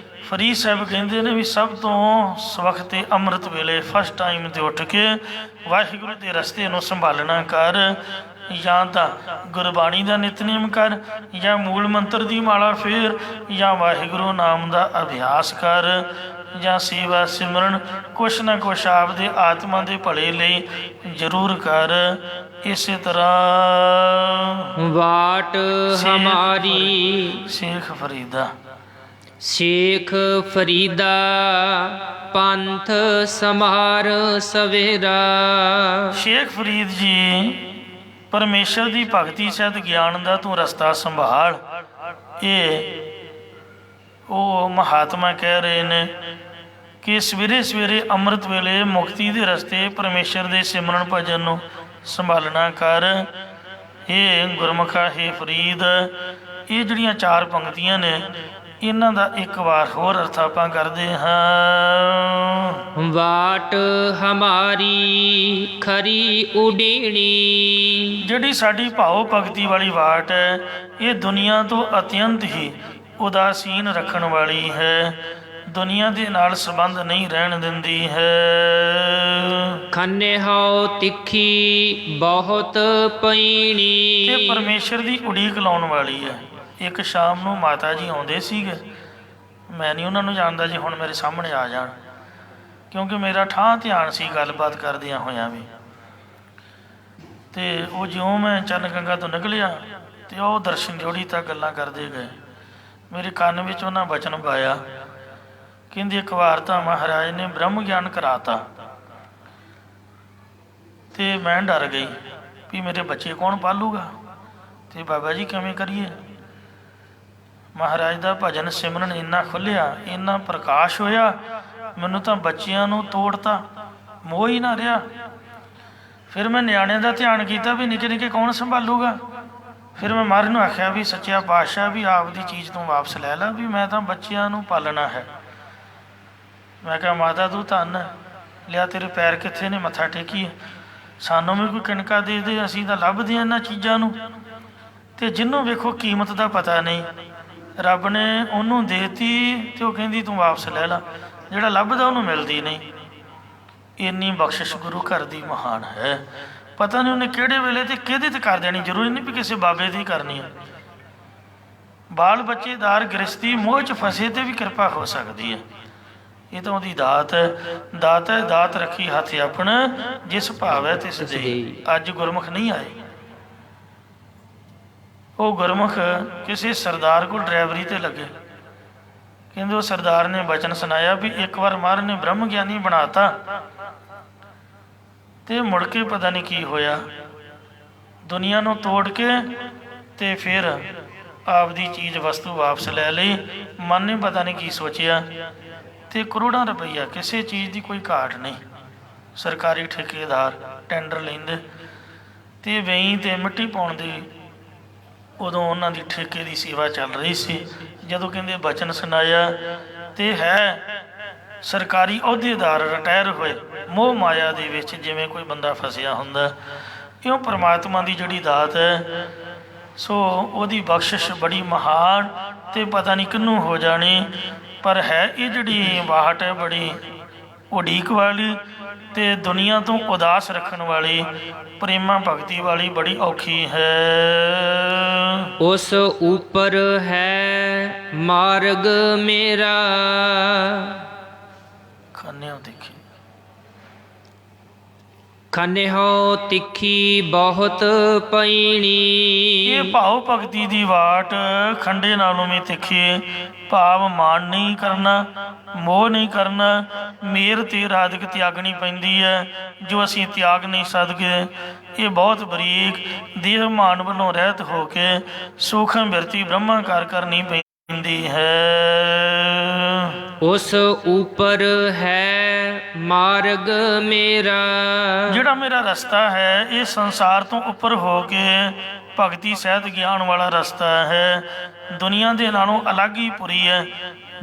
ਫਰੀਦ ਸਾਹਿਬ ਕਹਿੰਦੇ ਨੇ ਵੀ ਸਭ ਤੋਂ ਸਵਖਤੇ ਅੰਮ੍ਰਿਤ ਵੇਲੇ ਫਸਟ ਟਾਈਮ 'ਤੇ ਉੱਠ ਕੇ ਵਾਹਿਗੁਰੂ ਦੇ ਰਸਤੇ ਨੂੰ ਸੰਭਾਲਣਾ ਕਰ, ਜਾਂ ਤਾਂ ਗੁਰਬਾਣੀ ਦਾ ਨਿਤਨੇਮ ਕਰ, ਜਾਂ ਮੂਲ ਮੰਤਰ ਦੀ ਮਾਲਾ ਫੇਰ, ਜਾਂ ਵਾਹਿਗੁਰੂ ਨਾਮ ਦਾ ਅਭਿਆਸ ਕਰ, ਜਾਂ ਸੇਵਾ ਸਿਮਰਨ ਕੁਛ ਨਾ ਕੁਛ ਆਪਦੇ ਆਤਮਾ ਦੇ ਭਲੇ ਲਈ ਜ਼ਰੂਰ ਕਰ। ਇਸੇ ਤਰ੍ਹਾਂ ਵਾਟ ਹਮਾਰੀ ਸ਼ੇਖ ਫਰੀਦਾ ਸ਼ੇਖ ਫਰੀਦਾ ਪੰਥ ਸਮਾਰ ਸਵੇਰਾ। ਸ਼ੇਖ ਫਰੀਦ ਜੀ ਪਰਮੇਸ਼ਰ ਦੀ ਭਗਤੀ ਸਹਿਤ ਗਿਆਨ ਦਾ ਤੂੰ ਰਸਤਾ ਸੰਭਾਲ। ਇਹ ਉਹ ਮਹਾਤਮਾ ਕਹਿ ਰਹੇ ਨੇ ਕਿ ਸਵੇਰੇ ਸਵੇਰੇ ਅੰਮ੍ਰਿਤ ਵੇਲੇ ਮੁਕਤੀ ਦੇ ਰਸਤੇ ਪਰਮੇਸ਼ਰ ਦੇ ਸਿਮਰਨ ਭਜਨ ਨੂੰ ਸੰਭਾਲਣਾ ਕਰ। ਇਹ ਗੁਰਮੁਖਾ ਹੈ ਫਰੀਦ। ਇਹ ਜਿਹੜੀਆਂ 4 ਪੰਕਤੀਆਂ ਨੇ ਇਹਨਾਂ ਦਾ ਇੱਕ ਵਾਰ ਹੋਰ ਅਰਥ ਆਪਾਂ ਕਰਦੇ ਹਾਂ। ਵਾਟ ਹਮਾਰੀ ਖਰੀ ਉਡੀਣੀ। ਜਿਹੜੀ ਸਾਡੀ ਭਾਵ ਭਗਤੀ ਵਾਲੀ ਵਾਟ ਹੈ ਇਹ ਦੁਨੀਆ ਤੋਂ ਅਤਿਅੰਤ ਹੀ ਉਦਾਸੀਨ ਰੱਖਣ ਵਾਲੀ ਹੈ, ਦੁਨੀਆ ਦੇ ਨਾਲ ਸੰਬੰਧ ਨਹੀਂ ਰਹਿਣ ਦਿੰਦੀ ਹੈ। ਖੰਨੇ ਹਉ ਤਿੱਖੀ ਬਹੁਤ ਪਈਣੀ। ਤੇ ਪਰਮੇਸ਼ਰ ਦੀ ਉਡੀਕ ਲਾਉਣ ਵਾਲੀ ਹੈ। ਇੱਕ ਸ਼ਾਮ ਨੂੰ ਮਾਤਾ ਜੀ ਆਉਂਦੇ ਸੀਗੇ, ਮੈਂ ਨਹੀਂ ਉਹਨਾਂ ਨੂੰ ਜਾਣਦਾ ਜੀ, ਹੁਣ ਮੇਰੇ ਸਾਹਮਣੇ ਆ ਜਾਣ, ਕਿਉਂਕਿ ਮੇਰਾ ਠਾਂ ਧਿਆਨ ਸੀ ਗੱਲਬਾਤ ਕਰਦਿਆਂ ਹੋਇਆਂ ਵੀ। ਤੇ ਉਹ ਜਿਉਂ ਮੈਂ ਚਰਨ ਗੰਗਾ ਤੋਂ ਨਿਕਲਿਆ ਤੇ ਉਹ ਦਰਸ਼ਨ ਜੋੜੀ ਤੱਕ ਗੱਲਾਂ ਕਰਦੇ ਗਏ। ਮੇਰੇ ਕੰਨ ਵਿੱਚ ਉਹਨਾਂ ਬਚਨ ਪਾਇਆ, ਕਹਿੰਦੇ ਇੱਕ ਵਾਰ ਤਾਂ ਮਹਾਰਾਜ ਨੇ ਬ੍ਰਹਮ ਗਿਆਨ ਕਰਾਤਾ ਤੇ ਮੈਂ ਡਰ ਗਈ ਵੀ ਮੇਰੇ ਬੱਚੇ ਕੌਣ ਪਾਲੂਗਾ। ਤੇ ਬਾਬਾ ਜੀ ਕਿਵੇਂ ਕਰੀਏ। ਮਹਾਰਾਜ ਦਾ ਭਜਨ ਸਿਮਰਨ ਇੰਨਾ ਖੁੱਲ੍ਹਿਆ, ਇੰਨਾ ਪ੍ਰਕਾਸ਼ ਹੋਇਆ, ਮੈਨੂੰ ਤਾਂ ਬੱਚਿਆਂ ਨੂੰ ਤੋੜਤਾ, ਮੋਹ ਹੀ ਨਾ ਰਿਹਾ। ਫਿਰ ਮੈਂ ਨਿਆਣਿਆਂ ਦਾ ਧਿਆਨ ਕੀਤਾ ਵੀ ਨਿੱਕੇ ਨਿੱਕੇ ਕੌਣ ਸੰਭਾਲੂਗਾ। ਫਿਰ ਮੈਂ ਮਹਾਰਾਜ ਨੂੰ ਆਖਿਆ ਵੀ ਸੱਚਿਆ ਪਾਤਸ਼ਾਹ ਵੀ ਆਪਦੀ ਚੀਜ਼ ਤੋਂ ਵਾਪਸ ਲੈ ਲਾ, ਵੀ ਮੈਂ ਤਾਂ ਬੱਚਿਆਂ ਨੂੰ ਪਾਲਣਾ ਹੈ। ਮੈਂ ਕਿਹਾ ਮਾਤਾ ਤੂੰ ਧੰਨ, ਲਿਆ ਤੇਰੇ ਪੈਰ ਕਿੱਥੇ ਨੇ, ਮੱਥਾ ਟੇਕੀਏ, ਸਾਨੂੰ ਵੀ ਕੋਈ ਕਿਣਕਾ ਦੇ ਦੇ, ਅਸੀਂ ਤਾਂ ਲੱਭਦੇ ਹਾਂ ਇਹਨਾਂ ਚੀਜ਼ਾਂ ਨੂੰ। ਤੇ ਜਿਹਨੂੰ ਵੇਖੋ ਕੀਮਤ ਦਾ ਪਤਾ ਨਹੀਂ, ਰੱਬ ਨੇ ਉਹਨੂੰ ਦੇਤੀ ਤੇ ਉਹ ਕਹਿੰਦੀ ਤੂੰ ਵਾਪਸ ਲੈ ਲਾ, ਜਿਹੜਾ ਲੱਭਦਾ ਉਹਨੂੰ ਮਿਲਦੀ ਨਹੀਂ। ਇੰਨੀ ਬਖਸ਼ਿਸ਼ ਗੁਰੂ ਘਰ ਦੀ ਮਹਾਨ ਹੈ। ਪਤਾ ਨਹੀਂ ਉਹਨੇ ਕਿਹੜੇ ਵੇਲੇ ਤੇ ਕਿਹਦੇ ਤੇ ਕਰ ਦੇਣੀ, ਜ਼ਰੂਰੀ ਨਹੀਂ ਵੀ ਕਿਸੇ ਬਾਬੇ ਦੀ ਕਰਨੀ ਹੈ। ਬਾਲ ਬੱਚੇਦਾਰ ਗ੍ਰਸਤੀ ਮੋਹ 'ਚ ਫਸੇ ਤੇ ਵੀ ਕਿਰਪਾ ਹੋ ਸਕਦੀ ਹੈ। ਇਹ ਤਾਂ ਉਹਦੀ ਦਾਤ ਹੈ। ਦਾਤ ਹੈ, ਦਾਤ ਰੱਖੀ ਹੱਥ ਆਪਣਾ, ਜਿਸ ਭਾਵ ਹੈ ਤਿਸ ਦੇ। ਅੱਜ ਗੁਰਮੁਖ ਨਹੀਂ ਆਏ। ਉਹ ਗੁਰਮੁਖ ਕਿਸੇ ਸਰਦਾਰ ਕੋਲ ਡਰਾਈਵਰੀ ਤੇ ਲੱਗੇ, ਕਹਿੰਦੇ ਉਹ ਸਰਦਾਰ ਨੇ ਬਚਨ ਸੁਣਾਇਆ ਵੀ ਇੱਕ ਵਾਰ ਮਹਾਰਾਜ ਨੇ ਬ੍ਰਹਮ ਗਿਆਨੀ ਬਣਾਤਾ ਤੇ ਮੁੜ ਕੇ ਪਤਾ ਨਹੀਂ ਕੀ ਹੋਇਆ, ਦੁਨੀਆ ਨੂੰ ਤੋੜ ਕੇ ਤੇ ਫਿਰ ਆਪਦੀ ਚੀਜ਼ ਵਸਤੂ ਵਾਪਸ ਲੈ ਲਈ। ਮਨ ਨੇ ਪਤਾ ਨਹੀਂ ਕੀ ਸੋਚਿਆ ਤੇ ਕਰੋੜਾਂ ਰੁਪਈਆ, ਕਿਸੇ ਚੀਜ਼ ਦੀ ਕੋਈ ਘਾਟ ਨਹੀਂ। ਸਰਕਾਰੀ ਠੇਕੇਦਾਰ ਟੈਂਡਰ ਲੈਂਦੇ ਤੇ ਵੇਈ ਤੇ ਮਿੱਟੀ ਪਾਉਣ ਦੀ ਉਦੋਂ ਉਹਨਾਂ ਦੀ ਠੇਕੇ ਦੀ ਸੇਵਾ ਚੱਲ ਰਹੀ ਸੀ। ਜਦੋਂ ਕਹਿੰਦੇ ਬਚਨ ਸੁਣਾਇਆ ਤੇ ਹੈ ਸਰਕਾਰੀ ਅਹੁਦੇਦਾਰ ਰਿਟਾਇਰ ਹੋਏ, ਮੋਹ ਮਾਇਆ ਦੇ ਵਿੱਚ ਜਿਵੇਂ ਕੋਈ ਬੰਦਾ ਫਸਿਆ ਹੁੰਦਾ। ਇਉਂ ਪਰਮਾਤਮਾ ਦੀ ਜਿਹੜੀ ਦਾਤ ਹੈ, ਸੋ ਉਹਦੀ ਬਖਸ਼ਿਸ਼ ਬੜੀ ਮਹਾਨ ਤੇ ਪਤਾ ਨਹੀਂ ਕਿਹਨੂੰ ਹੋ ਜਾਣੀ। ਪਰ ਹੈ ਇਹ ਜਿਹੜੀ ਬਾਹਟ ਹੈ ਬੜੀ ਉਡੀਕ ਵਾਲੀ ਤੇ ਦੁਨੀਆ ਤੋਂ ਉਦਾਸ ਰੱਖਣ ਵਾਲੀ, ਪ੍ਰੇਮਾ ਭਗਤੀ ਵਾਲੀ ਬੜੀ ਔਖੀ ਹੈ। ਉਸ ਉੱਪਰ ਹੈ ਮਾਰਗ ਮੇਰਾ। ਖਾਨਿਓ ਦੇਖੀ ਖੰਨੇ ਹਉ ਤਿੱਖੀ ਬਹੁਤ ਪਈਣੀ। ਇਹ ਭਾਵ ਭਗਤੀ ਦੀ ਵਾਟ ਖੰਡੇ ਨਾਲੋਂ ਵੀ ਤਿੱਖੀ। ਭਾਵ ਮਾਣ ਨਹੀਂ ਕਰਨਾ, ਮੋਹ ਨਹੀਂ ਕਰਨਾ, ਮੇਰ ਤੇ ਰਾਧਿਕ ਤਿਆਗਣੀ ਪੈਂਦੀ ਹੈ ਜੋ ਅਸੀਂ ਤਿਆਗ ਨਹੀਂ ਸਕਦੇ। ਇਹ ਬਹੁਤ ਬਰੀਕ ਦੇਹ ਮਾਨ ਵੱਲੋਂ ਰਹਿਤ ਹੋ ਕੇ ਸੂਖਮ ਬਿਰਤੀ ਬ੍ਰਹਮਾਕਾਰ ਕਰਨੀ ਪੈਂਦੀ ਹੈ। ਉਸ ਉੱਪਰ ਹੈ ਮਾਰਗ ਮੇਰਾ। ਜਿਹੜਾ ਮੇਰਾ ਰਸਤਾ ਹੈ ਇਹ ਸੰਸਾਰ ਤੋਂ ਉੱਪਰ ਹੋ ਕੇ ਭਗਤੀ ਸਹਿਤ ਗਿਆਨ ਵਾਲਾ ਰਸਤਾ ਹੈ। ਦੁਨੀਆ ਦੇ ਨਾਲੋਂ ਅਲੱਗ ਹੀ ਪੁਰੀ ਹੈ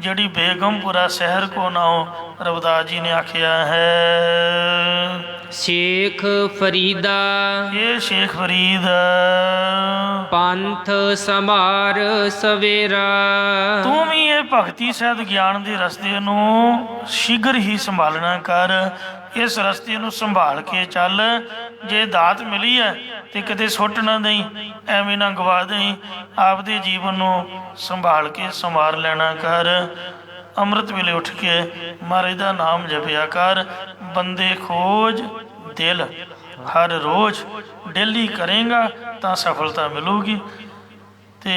ਜਿਹੜੀ ਬੇਗਮਪੁਰਾ ਸ਼ਹਿਰ ਕੋ ਨਾਉ ਰਵਿਦਾਸ ਜੀ ਨੇ ਆਖਿਆ ਹੈ। ਸ਼ੇਖ ਫਰੀਦਾ ਇਹ ਸ਼ੇਖ ਫਰੀਦ ਪੰਥ ਸਮਾਰ ਸਵੇਰਾ। ਤੂੰ ਵੀ ਇਹ ਭਗਤੀ ਸਹਿਤ ਗਿਆਨ ਦੇ ਰਸਤੇ ਨੂੰ ਸ਼ੀਘਰ ਹੀ ਸੰਭਾਲਣਾ ਕਰ। ਇਸ ਰਸਤੇ ਨੂੰ ਸੰਭਾਲ ਕੇ ਚੱਲ। ਜੇ ਦਾਤ ਮਿਲੀ ਹੈ ਤੇ ਕਿਤੇ ਸੁੱਟ ਨਾ ਦੇਈ, ਐਵੇਂ ਨਾ ਗਵਾ ਦੇਈ। ਆਪਦੇ ਜੀਵਨ ਨੂੰ ਸੰਭਾਲ ਕੇ ਸੰਵਾਰ ਲੈਣਾ ਕਰ। ਅੰਮ੍ਰਿਤ ਵੇਲੇ ਉੱਠ ਕੇ ਮਹਾਰਾਜ ਦਾ ਨਾਮ ਜਪਿਆ ਕਰ। ਬੰਦੇ ਖੋਜ ਦਿਲ ਹਰ ਰੋਜ਼ ਡੇਲੀ ਕਰੇਗਾ ਤਾਂ ਸਫਲਤਾ ਮਿਲੂਗੀ। ਤੇ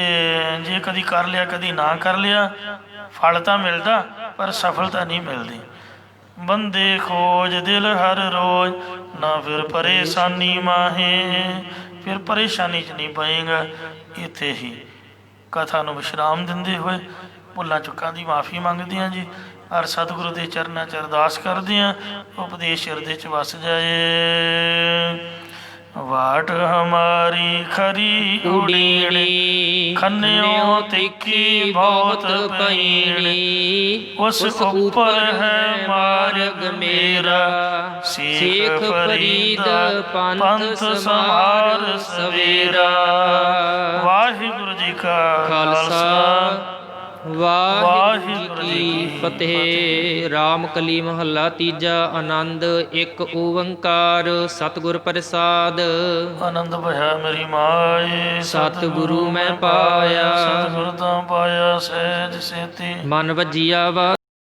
ਜੇ ਕਦੀ ਕਰ ਲਿਆ ਕਦੀ ਨਾ ਕਰ ਲਿਆ, ਫਲ ਤਾਂ ਮਿਲਦਾ ਪਰ ਸਫਲਤਾ ਨਹੀਂ ਮਿਲਦੀ। ਬੰਦੇ ਖੋਜ ਦਿਲ ਹਰ ਰੋਜ਼ ਨਾ ਫਿਰ ਪਰੇਸ਼ਾਨੀ ਮਾਹੇ। ਫਿਰ ਪਰੇਸ਼ਾਨੀ 'ਚ ਨਹੀਂ ਪਏਗਾ। ਇੱਥੇ ਹੀ ਕਥਾ ਨੂੰ ਵਿਸ਼ਰਾਮ ਦਿੰਦੇ ਹੋਏ ਭੁੱਲਾਂ ਚੁੱਕਾਂ ਦੀ ਮਾਫੀ ਮੰਗਦੇ ਹਾਂ ਜੀ। ਔਰ ਸਤਿਗੁਰੂ ਦੇ ਚਰਨਾਂ 'ਚ ਅਰਦਾਸ ਕਰਦੇ ਹਾਂ ਉਪਦੇਸ਼ ਹਿਰਦੇ 'ਚ ਵਸ ਜਾਏ। ਵਾਟ ਹਮਾਰੀ ਖਰੀ ਉਡੀਣੀ ਖੰਨਿਓ ਤਿੱਖੀ ਬਹੁਤ ਪਈਣੀ। ਉਸ ਉੱਪਰ ਹੈ ਮਾਰਗ ਮੇਰਾ ਸ਼ੇਖ ਫਰੀਦ ਪੰਥ ਸਮਾਰ ਸਵੇਰਾ। ਵਾਹਿਗੁਰੂ ਜੀ ਕਾ ਖਾਲਸਾ ਵਾਹਿਗੁਰੂ ਜੀ ਕੀ ਫਤਿਹ। ਰਾਮ ਕਲੀ ਮਹੱਲਾ ਤੀਜਾ। ਆਨੰਦ ਇੱਕ ਓੰਕਾਰ ਸਤਿਗੁਰ ਪ੍ਰਸਾਦ। ਆਨੰਦ ਭਇਆ ਮੇਰੀ ਮਾਏ ਸਤਿਗੁਰੂ ਮੈਂ ਪਾਇਆ। ਸਤਿਗੁਰ ਤਾਂ ਪਾਇਆ ਸਹਿਜ ਸੇਤੀ। ਮਨ ਵਜੀਆ ਵਾ